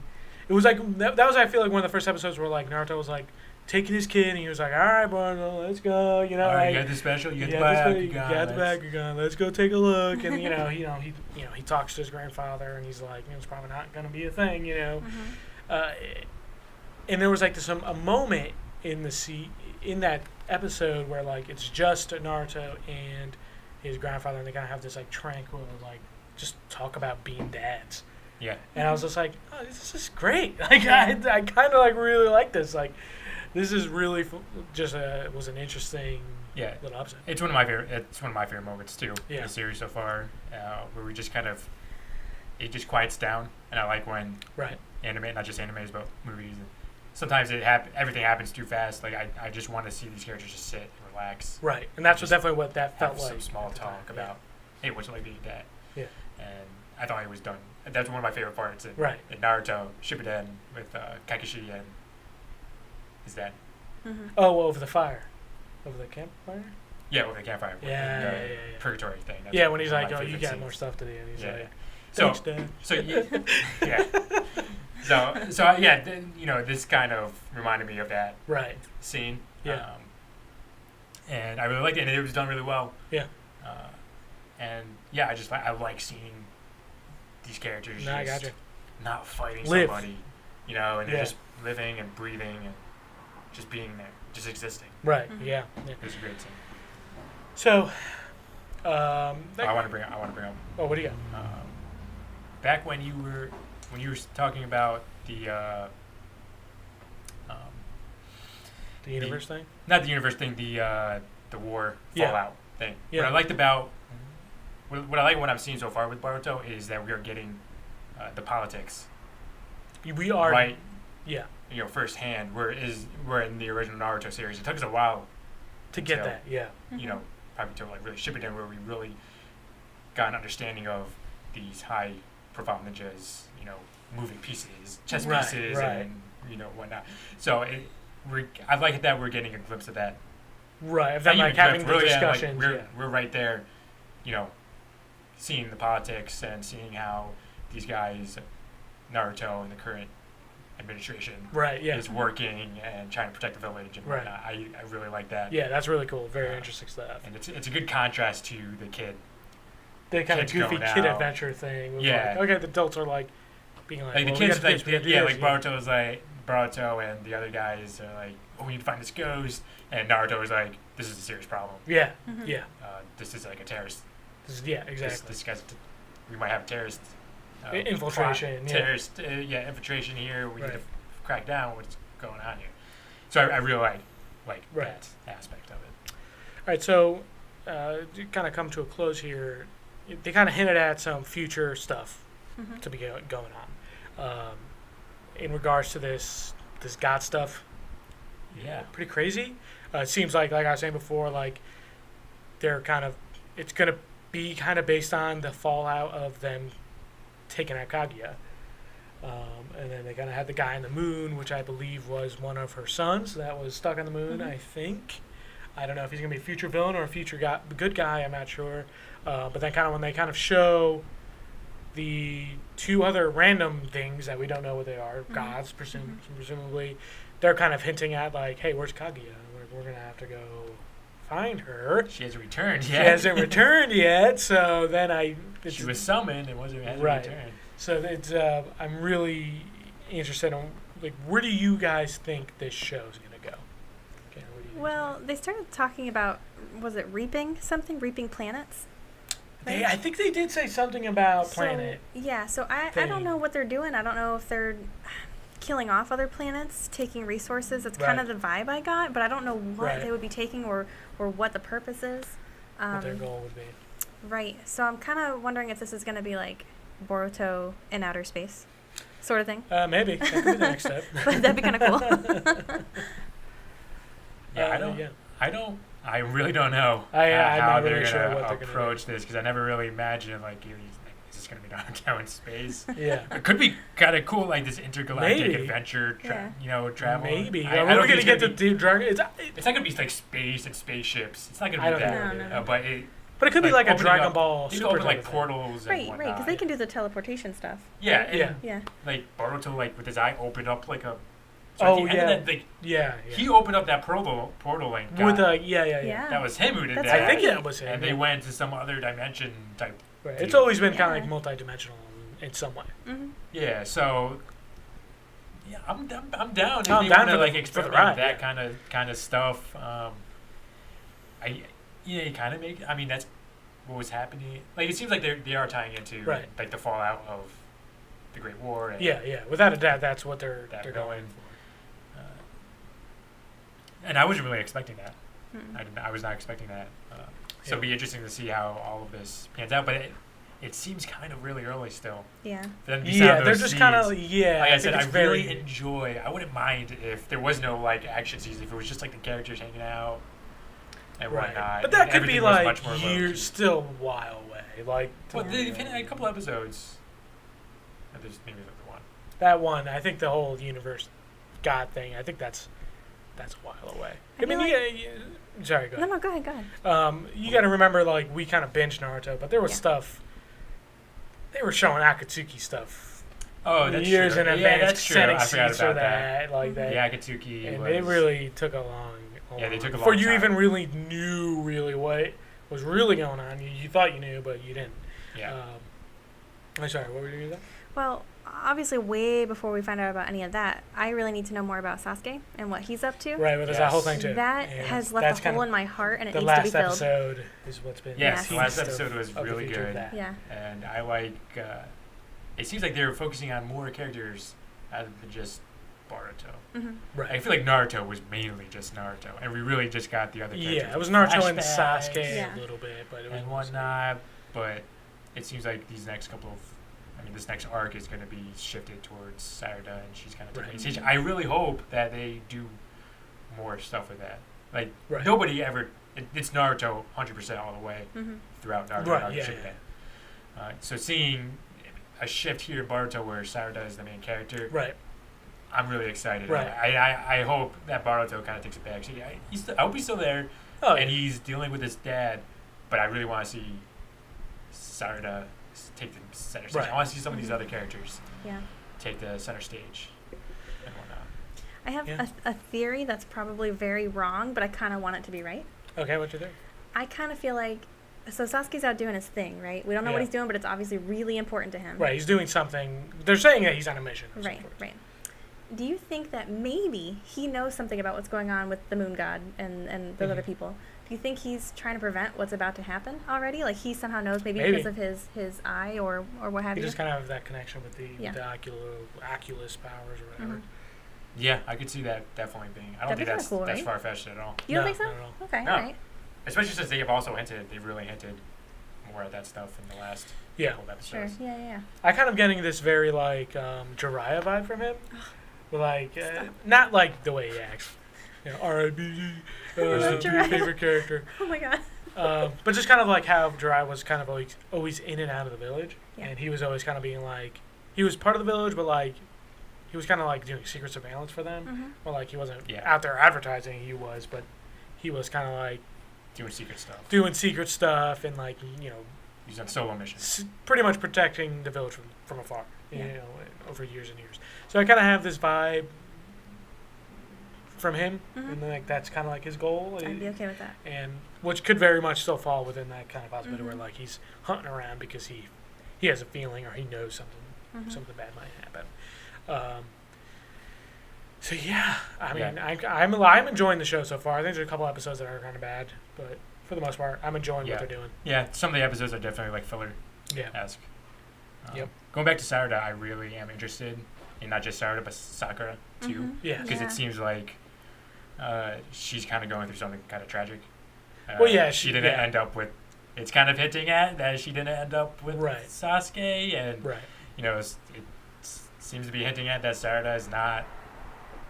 A: it was like that was I feel like one of the first episodes where like Naruto was like taking his kid and he was like, all right, Boruto, let's go,
B: all right, you got the special, you got the
A: Bakugan, let's go take a look. And he talks to his grandfather and he's like, it's probably not gonna be a thing, and there was like a moment in that episode where like it's just Naruto and his grandfather, and they kind of have this like tranquil like just talk about being dads.
B: Yeah.
A: And I was just like, oh, this is great. Like I kind of like really like this. Like this is really it was an interesting little episode.
B: It's one of my favorite moments too in the series so far, where we just it just quiets down, and I like when anime, not just animes but movies. Sometimes everything happens too fast. Like I just want to see these characters just sit and relax.
A: Right, and that's definitely what that felt like.
B: Some small talk about hey, what's it like being a dad?
A: Yeah.
B: And I thought it was done. That's one of my favorite parts in Naruto Shippuden with Kakashi and his dad.
C: Mm-hmm.
A: Oh, over the fire. Over the campfire?
B: Yeah, over the campfire.
A: Yeah.
B: Purgatory thing.
A: That's when he's like, oh, you got more stuff to do. And he's like,
B: thanks,
A: Dad.
B: This kind of reminded me of that scene.
A: Yeah.
B: And I really liked it, and it was done really well.
A: Yeah.
B: I like seeing these characters not fighting
A: Live.
B: somebody, and they're just living and breathing and just being there, just existing.
A: Right.
C: Mm-hmm.
A: Yeah.
B: It was a great scene.
A: So,
B: I want to bring up.
A: Oh, what do you got?
B: Back when you were talking about the
A: universe thing?
B: Not the universe thing, the war fallout thing.
A: Yeah.
B: What I liked about what I'm seeing so far with Boruto is that we are getting the politics.
A: We are
B: right.
A: Yeah.
B: Firsthand. We're in the original Naruto series. It took us a while
A: to get that. Yeah.
B: Mm-hmm. Probably until really Shippuden, where we really got an understanding of these high profile ninjas, moving pieces, chess pieces, and whatnot. So I like that we're getting a glimpse of that.
A: Right. Of them having the discussions.
B: We're right there, seeing the politics and seeing how these guys, Naruto and the current administration, is working and trying to protect the village and whatnot. I really like that.
A: Yeah, that's really cool. Very interesting stuff.
B: And it's a good contrast to the kid.
A: The kind of goofy kid adventure thing. The adults are being like
B: the kids Boruto is like Boruto and the other guys are like, oh, we need to find this ghost, and Naruto is like, this is a serious problem.
A: Yeah.
C: Mm-hmm.
A: Yeah.
B: This is like a terrorist.
A: Exactly.
B: This guy's. We might have terrorist.
A: Infiltration.
B: Terrorist. Infiltration here. We need to crack down what's going on here. So I really like that aspect of it.
A: All right. So, to kind of come to a close here, they kind of hinted at some future stuff to be going on. In regards to this God stuff.
B: Yeah.
A: Pretty crazy. It seems like I was saying before, they're it's going to be kind of based on the fallout of them taking out Kaguya. And then they kind of had the guy on the moon, which I believe was one of her sons that was stuck on the moon, I think. I don't know if he's going to be a future villain or a future good guy, I'm not sure. But then when they kind of show the two other random things that we don't know what they are, gods, presumably, they're kind of hinting at, hey, where's Kaguya? We're going to have to go find her.
B: She hasn't returned yet.
A: She hasn't returned yet, so then
B: she was summoned and hasn't returned.
A: So it's I'm really interested in where do you guys think this show's going to go? Okay,
C: well, they started talking about, was it reaping planets? Right?
A: I think they did say something about planet.
C: Yeah, so I don't know what they're doing. I don't know if they're killing off other planets, taking resources. It's kind of the vibe I got, but I don't know what they would be taking or what the purpose is.
A: What their goal would be.
C: Right. So I'm kind of wondering if this is going to be like Boruto in outer space sort of thing.
A: Maybe. That could be the next step.
C: But that'd be kind of cool.
B: I really don't know how they're going to approach this, because I never really imagined is this going to be Naruto in space?
A: Yeah.
B: It could be kind of cool, this intergalactic adventure, travel.
A: Maybe. We're going to get to Dragon.
B: It's not going to be space and spaceships. It's not going to be that.
C: No.
B: But
A: it could be a Dragon Ball
B: Super. You open portals and whatnot.
C: Right, because they can do the teleportation stuff.
B: Yeah.
C: Yeah.
B: Boruto, with his eye opened up a.
A: So
B: he opened up that portal and got. That was him who did that.
A: I think that was him.
B: And they went to some other dimension type.
A: Right. It's always been kind of multi-dimensional in some way.
C: Mm-hmm.
B: Yeah. So. Yeah, I'm down.
A: I'm down to
B: experiment
A: ride,
B: that kind of stuff. You kind of make. I mean, that's what was happening. It seems like they are tying into the fallout of the Great War. And
A: without a doubt, that's what they're going for.
B: And I wasn't really expecting that. I was not expecting that. So it'll be interesting to see how all of this pans out. But it seems kind of really early still.
C: Yeah.
A: They're just kind of
B: Like I said, I really enjoy. I wouldn't mind if there was no action scenes. If it was just the characters hanging out and whatnot.
A: But that could be years, still a while away. Like,
B: well, they've had a couple episodes. There's maybe the one.
A: That one, I think the whole universe God thing, I think that's a while away. I mean, sorry, go ahead.
C: No, go ahead.
A: You got to remember, like, we kind of binged Naruto, but there was stuff. They were showing Akatsuki stuff.
B: Oh, that's
A: years
B: true.
A: in advance.
B: Yeah, that's true. I forgot
A: for
B: about that.
A: Like that.
B: Yeah, Akatsuki.
A: And it really took a long.
B: Yeah, they took a long
A: before you
B: time.
A: even really knew what was really going on. You thought you knew, but you didn't.
B: Yeah.
A: I'm sorry. What were you going to say?
C: Well, obviously, way before we find out about any of that, I really need to know more about Sasuke and what he's up to.
A: Right, well, there's that whole thing too.
C: That has left a hole in my heart, and it needs to be filled.
A: The last episode is what's been.
B: Yes, the last episode was really good.
C: Yeah.
B: And I like. It seems like they're focusing on more characters other than just Boruto.
C: Mm-hmm.
A: Right.
B: I feel like Naruto was mainly just Naruto, and we really just got the other characters.
A: Yeah, it was Naruto and
B: Flashbacks
A: Sasuke a little bit, but it was
B: and whatnot. But it seems like these next couple of. I mean, this next arc is going to be shifted towards Sarada, and she's kind of taking the stage. I really hope that they do more stuff with that. Like, nobody ever... It's Naruto 100% all the way throughout Naruto.
A: Right, yeah.
B: So seeing a shift here in Boruto where Sarada is the main character, I'm really excited.
A: Right.
B: I hope that Boruto kind of takes a back seat. I hope he's still there, and he's dealing with his dad, but I really want to see Sarada take the center stage. I want to see some of these other characters take the center stage and whatnot.
C: I have a theory that's probably very wrong, but I kind of want it to be right.
A: Okay, what's your theory?
C: I kind of feel like, so Sasuke's out doing his thing, right? We don't know what he's doing, but it's obviously really important to him.
A: Right, he's doing something. They're saying that he's on a mission.
C: Right. Do you think that maybe he knows something about what's going on with the moon god and those other people? Do you think he's trying to prevent what's about to happen already? Like he somehow knows, maybe because of his eye or what have you?
A: He just kind of have that connection with the Oculus powers or whatever.
B: Yeah, I could see that definitely being. I don't think that's
C: cool,
B: that's far-fetched at all.
C: You don't think so?
A: Not at all.
C: Okay,
B: no.
C: all right.
B: Especially since they've really hinted more at that stuff in the last couple of episodes.
C: Sure, yeah.
A: I kind of getting this very like Jiraiya vibe from him. Like, not like the way he acts. You know, R.I.B. Your favorite character.
C: Oh my god.
A: But just kind of like how Jiraiya was kind of always in and out of the village.
C: Yeah.
A: And he was always kind of being like, he was part of the village, but like, he was kind of like doing secret surveillance for them. Well, like he wasn't out there advertising, he was, but he was kind of like
B: doing secret stuff
A: and like, you know,
B: he's on solo missions.
A: Pretty much protecting the village from afar, you know, over years and years. So I kind of have this vibe from him, and like that's kind of like his goal.
C: I'd be okay with that.
A: And which could very much still fall within that kind of possibility where like he's hunting around because he has a feeling or he knows something bad might happen. So yeah, I mean, I'm enjoying the show so far. I think there's a couple episodes that are kind of bad, but for the most part, I'm enjoying what they're doing.
B: Yeah, some of the episodes are definitely like filler-esque. Going back to Sarada, I really am interested in not just Sarada, but Sakura too. Because it seems like she's kind of going through something kind of tragic. She didn't end up with. It's kind of hinting at that she didn't end up with Sasuke, and you know, it seems to be hinting at that Sarada is not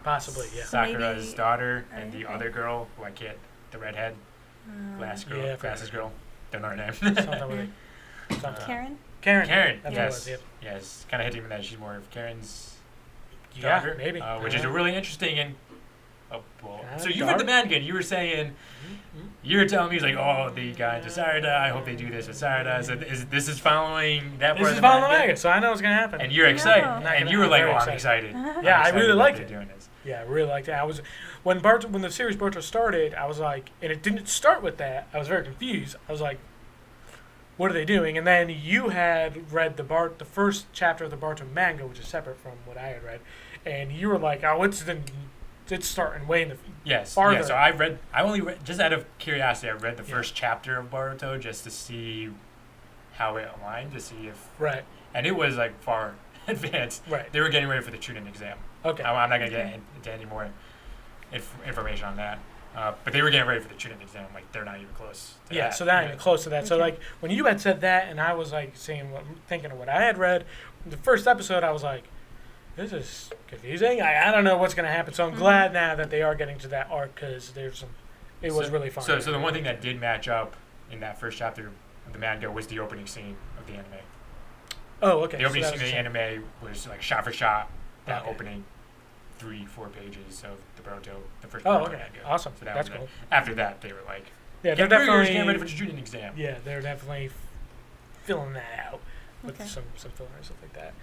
A: possibly
B: Sakura's daughter, and the other girl who the redhead, glasses girl, don't know her name.
C: Karen.
B: Yes. Yes. Kind of hinting at that she's more of Karen's daughter,
A: maybe,
B: which is a really interesting and. So you read the manga and you were saying, you were telling me, he was like, oh, they got into Sarada, I hope they do this with Sarada. So this is following that part of the
A: manga, so I know what's going to happen.
B: And you're excited. And you were like, oh, I'm excited.
A: Yeah, I really liked it. Yeah, I really liked it. When the series Boruto started, I was like, and it didn't start with that, I was very confused. I was like, what are they doing? And then you had read the first chapter of the Boruto manga, which is separate from what I had read, and you were like, oh, it's starting way in the farther.
B: Yeah, so I only read, just out of curiosity, I read the first chapter of Boruto just to see how it aligned, to see if...
A: Right.
B: And it was like far advanced.
A: Right.
B: They were getting ready for the Chunin exam.
A: Okay.
B: I'm not going to get into any more information on that. But they were getting ready for the Chunin exam. Like, they're not even close to that.
A: So they're not even close to that. So, like, when you had said that and I was, like, thinking of what I had read, the first episode, I was like, this is confusing. I don't know what's going to happen. So I'm glad now that they are getting to that arc because it was really fun.
B: So the one thing that did match up in that first chapter the manga was the opening scene of the anime.
A: Oh, okay.
B: The opening scene of the anime was like shot for shot that opening 3-4 pages of the Boruto, the first Boruto
A: okay.
B: manga.
A: Awesome.
B: So
A: That's cool.
B: After that, they were like,
A: yeah, they're definitely
B: getting ready for the junior exam.
A: Yeah, they're definitely filling that out with some filler and stuff like that.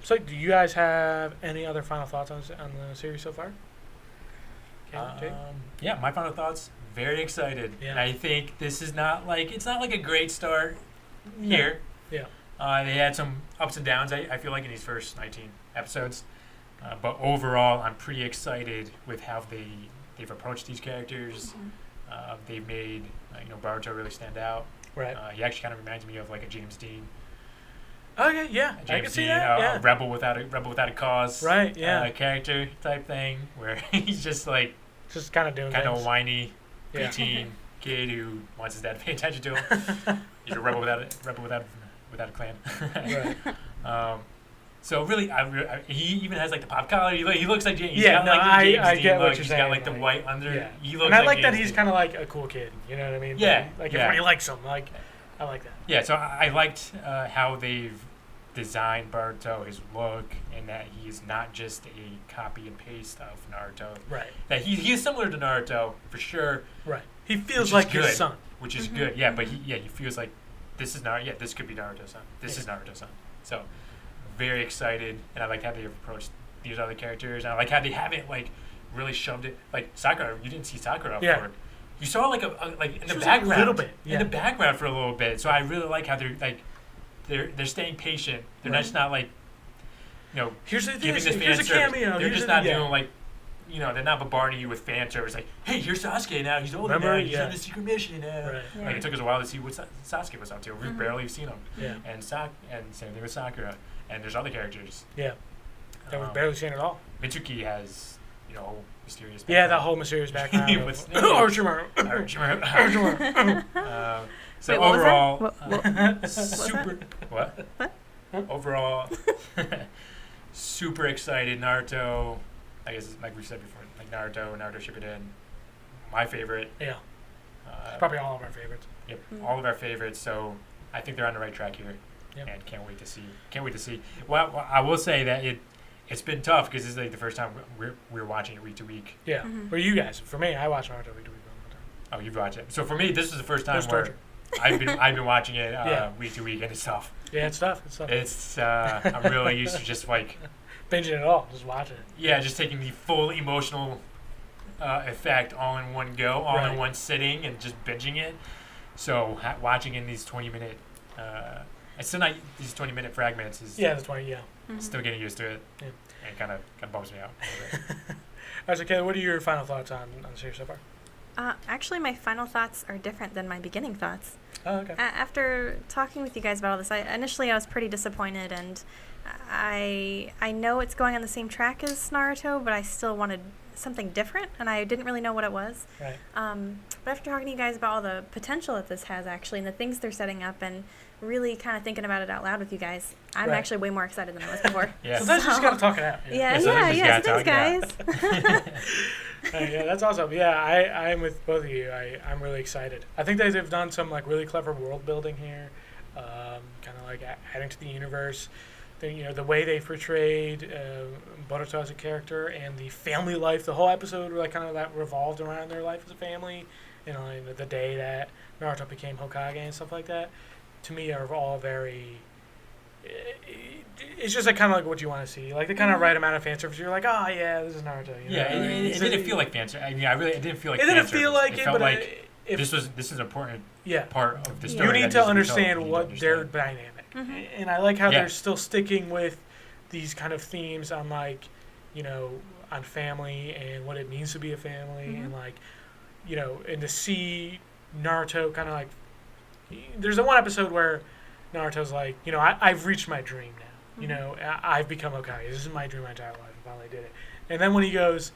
A: So, do you guys have any other final thoughts on the series so far?
B: Yeah, my final thoughts. Very excited. Yeah. And I think this is not like a great start here.
A: Yeah.
B: They had some ups and downs. I feel like in these first 19 episodes, but overall, I'm pretty excited with how they've approached these characters. They've made Boruto really stand out.
A: Right.
B: He actually kind of reminds me of like a James Dean.
A: Okay, yeah,
B: I can see that. A rebel without a cause.
A: Right. Yeah.
B: Character type thing where he's just like
A: kind of doing
B: kind of whiny preteen kid who wants his dad to pay attention to him. He's a rebel without a clan.
A: Right.
B: So really, he even has like the pop collar. He looks like James.
A: I get what you're saying.
B: He's got like the white under.
A: Yeah.
B: He looks
A: and I like
B: James
A: that he's kind of like a cool kid. You know what I mean?
B: Yeah.
A: Like everybody likes him. Like I like that.
B: Yeah. So I liked how they've designed Boruto, his look, and that he is not just a copy and paste of Naruto.
A: Right.
B: That he is similar to Naruto for sure.
A: Right. He feels like his son.
B: Which is good. Yeah. But he feels like this is Naruto. Yeah. This could be Naruto's son. This is Naruto's son. So. Very excited, and I like how they approached these other characters, and I like how they haven't like really shoved it. Like Sakura, you didn't see Sakura for. You saw like like in the background,
A: a little bit,
B: in the background for a little bit. So I really like how they're staying patient. They're just not like,
A: here's a
B: cameo. They're just not doing like, they're not bombarding you with fan service. Like, hey, here's Sasuke now. He's older now. He's on the secret mission now. Right.
C: Yeah.
B: Like it took us a while to see what Sasuke was up to. We've barely seen him.
A: Yeah.
B: And same thing with Sakura. And there's other characters.
A: Yeah. That we've barely seen at all.
B: Mitsuki has, mysterious background.
A: Yeah, that whole mysterious background.
B: So
C: wait,
B: overall,
C: super.
B: What? Overall, super excited. Naruto, I guess like we said before, like Naruto Shippuden, my favorite.
A: Yeah. Probably all of our favorites.
B: Yep, all of our favorites. So I think they're on the right track here. Yep. And can't wait to see. Well, I will say that it's been tough because this is like the first time we're watching it week to week.
A: Yeah. For you guys, for me, I watch Naruto week to week all the time.
B: Oh, you've watched it. So for me, this is the first time where I've been watching it week to week, and it's tough.
A: Yeah, it's tough.
B: I'm really used to just like
A: binging it all, just watching it.
B: Yeah, just taking the full emotional effect all in one go, all in one sitting, and just binging it. So watching in these 20-minute. It's still not these 20-minute fragments.
A: The 20. Yeah.
B: Still getting used to it. Yeah. And kind of bums me out.
A: All right, so Kayla, what are your final thoughts on the series so far?
C: Actually, my final thoughts are different than my beginning thoughts.
A: Oh, okay.
C: After talking with you guys about all this, I was pretty disappointed, and I know it's going on the same track as Naruto, but I still wanted something different, and I didn't really know what it was.
A: Right.
C: But after talking to you guys about all the potential that this has, actually, and the things they're setting up, and really kind of thinking about it out loud with you guys, I'm actually way more excited than I was before.
A: Yeah. Sometimes you just gotta talk it out.
C: Thanks, guys.
A: Yeah, that's awesome. Yeah, I'm with both of you. I'm really excited. I think that they've done some like really clever world building here, kind of like adding to the universe. The way they portrayed Boruto as a character and the family life, the whole episode like kind of that revolved around their life as a family. And the day that Naruto became Hokage and stuff like that, to me are all very. It's just like kind of like what you want to see, like the kind of right amount of fan service. You're like, oh yeah, this is Naruto.
B: It didn't feel like fan service. I mean, it didn't feel like.
A: It didn't feel like it,
B: felt
A: but
B: like this is an important part of the story.
A: You need to understand what their dynamic, and I like how they're still sticking with these kind of themes on like, on family and what it means to be a family, and like, and to see Naruto kind of like. There's the one episode where Naruto's like, I've reached my dream now. I've become Hokage. This is my dream my entire life. I finally did it. And then when he goes,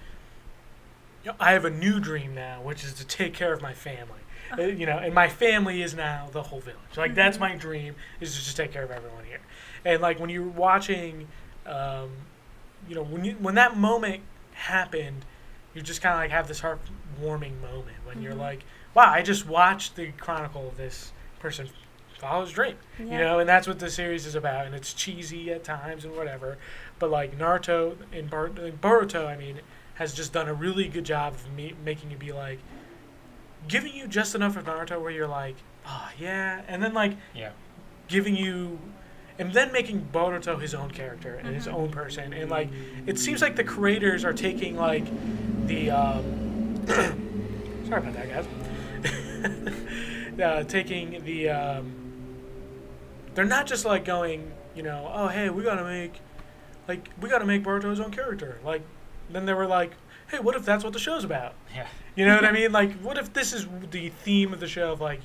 A: I have a new dream now, which is to take care of my family. And my family is now the whole village. Like, that's my dream, is to just take care of everyone here. And, like, when you're watching, when that moment happened, you just kind of, like, have this heartwarming moment when you're like, wow, I just watched the chronicle of this person follow his dream.
C: Yeah.
A: You know, and that's what the series is about. And it's cheesy at times and whatever. But like Naruto and Boruto, I mean, has just done a really good job of making you be like, giving you just enough of Naruto where you're like, oh yeah, and then like giving you, and then making Boruto his own character and his own person, and like it seems like the creators are taking like the sorry about that, guys. Taking the they're not just like going, you know, oh hey, we gotta make Boruto his own character. Like then they were like, hey, what if that's what the show's about?
B: Yeah.
A: You know what I mean? Like, what if this is the theme of the show of like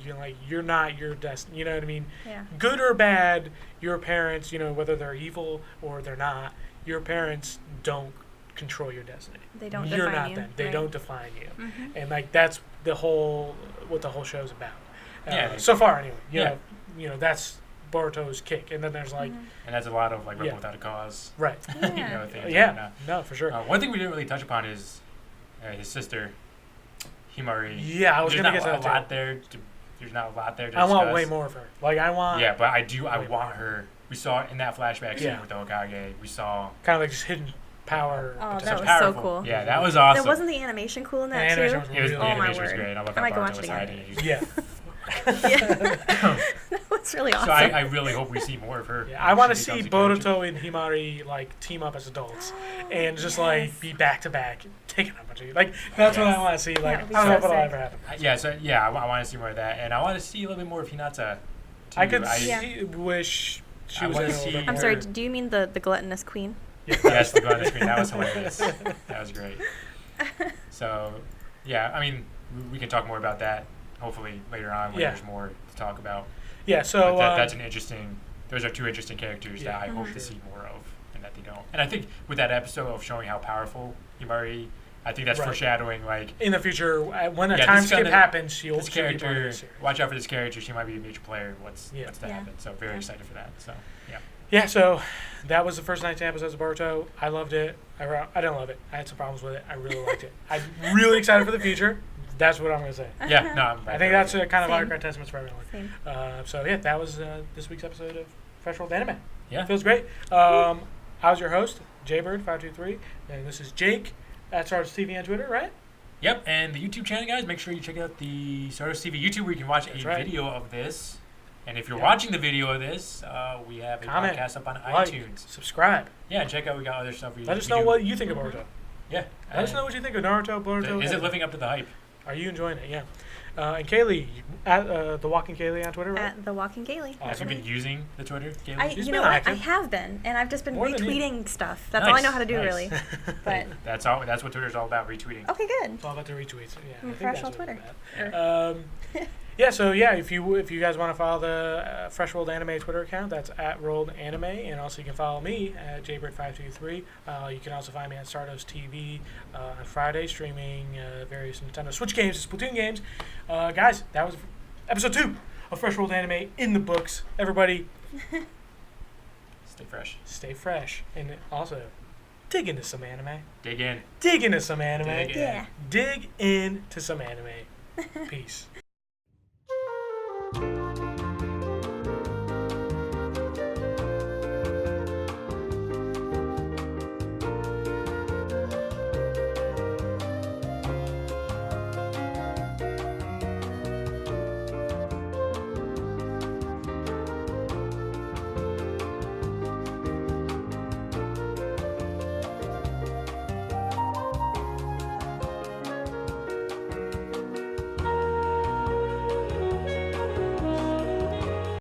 A: you're not your destiny? You know what I mean?
C: Yeah.
A: Good or bad, your parents, you know, whether they're evil or they're not, your parents don't control your destiny.
C: They don't
A: You're
C: define
A: not
C: you.
A: them. They
C: right.
A: don't define you.
C: Mm-hmm.
A: And like that's what the whole show's about.
B: Yeah.
A: So far, anyway. You know that's Boruto's kick, and then there's like,
B: and that's a lot of like rebel without a cause.
A: Right.
B: You know, things
A: no, for sure.
B: One thing we didn't really touch upon is his sister, Himari.
A: Yeah, I was gonna get to that too.
B: There's not a lot there.
A: I want way more of her. Like I want.
B: Yeah, but I do. I want her. We saw it in that flashback scene with the Hokage. We saw
A: kind of like just hidden power.
C: Oh, that was
B: powerful.
C: so cool.
B: Yeah, that was awesome.
C: Wasn't the animation cool in that too?
A: The
B: animation was great. I love how Boruto was hiding.
A: Yeah.
C: That was really awesome.
B: So I really hope we see more of her.
A: Yeah, I want to see Boruto and Himari like team up as adults and just like be back to back taking up a bunch of like that's what I want to see. Like I don't know if it'll ever happen.
B: I want to see more of that, and I want to see a little bit more of Hinata.
A: I could wish she was in a little bit more.
C: I'm sorry. Do you mean the gluttonous queen?
B: Yes, the gluttonous queen. That was hilarious. That was great. So, yeah, I mean, we can talk more about that. Hopefully later on when there's more to talk about.
A: Yeah, so
B: that's an interesting. Those are two interesting characters that I hope to see more of, and that they don't. And I think with that episode of showing how powerful Himari, I think that's foreshadowing like
A: in the future when a time skip happens, she'll
B: this character. Watch out for this character. She might be a major player. What's to happen? So very excited for that. So yeah.
A: Yeah, so that was the first 19 episodes of Boruto. I loved it. I didn't love it. I had some problems with it. I really liked it. I'm really excited for the future. That's what I'm going to say.
B: Yeah, no,
A: I think that's kind of our testaments for everyone.
C: Same.
A: So yeah, that was this week's episode of Fresh World Anime.
B: Yeah.
A: Feels great. I was your host, Jaybird523, and this is Jake at Stardust TV on Twitter, right?
B: Yep, and the YouTube channel, guys, make sure you check out the Stardust TV YouTube where you can watch video of this. And if you're watching the video of this, we have a podcast up on iTunes.
A: Subscribe.
B: Yeah, check out. We got other stuff.
A: Let us know what you think of Boruto.
B: Yeah.
A: Let us know what you think of Naruto, Boruto.
B: Is it living up to the hype?
A: Are you enjoying it? Yeah. And Kaylee, at The Walking Kaylee on Twitter, right?
C: At The Walking Kaylee.
B: Awesome. Have you been using the Twitter, Kaylee?
C: I have been, and I've just been retweeting stuff. That's all I know how to do, really. But
B: that's what Twitter's all about, retweeting.
C: Okay, good.
A: It's all about the retweets. Yeah.
C: Fresh on Twitter.
A: Yeah, so if you guys want to follow the Fresh World Anime Twitter account, that's at World Anime, and also you can follow me at Jaybird523. You can also find me at Stardust TV on Friday, streaming various Nintendo Switch games and Splatoon games. Guys, that was episode 2 of Fresh World Anime in the books. Everybody,
B: stay fresh.
A: Stay fresh, and also dig into some anime.
B: Dig in.
A: Dig into some anime.
C: Yeah.
A: Dig into some anime. Peace.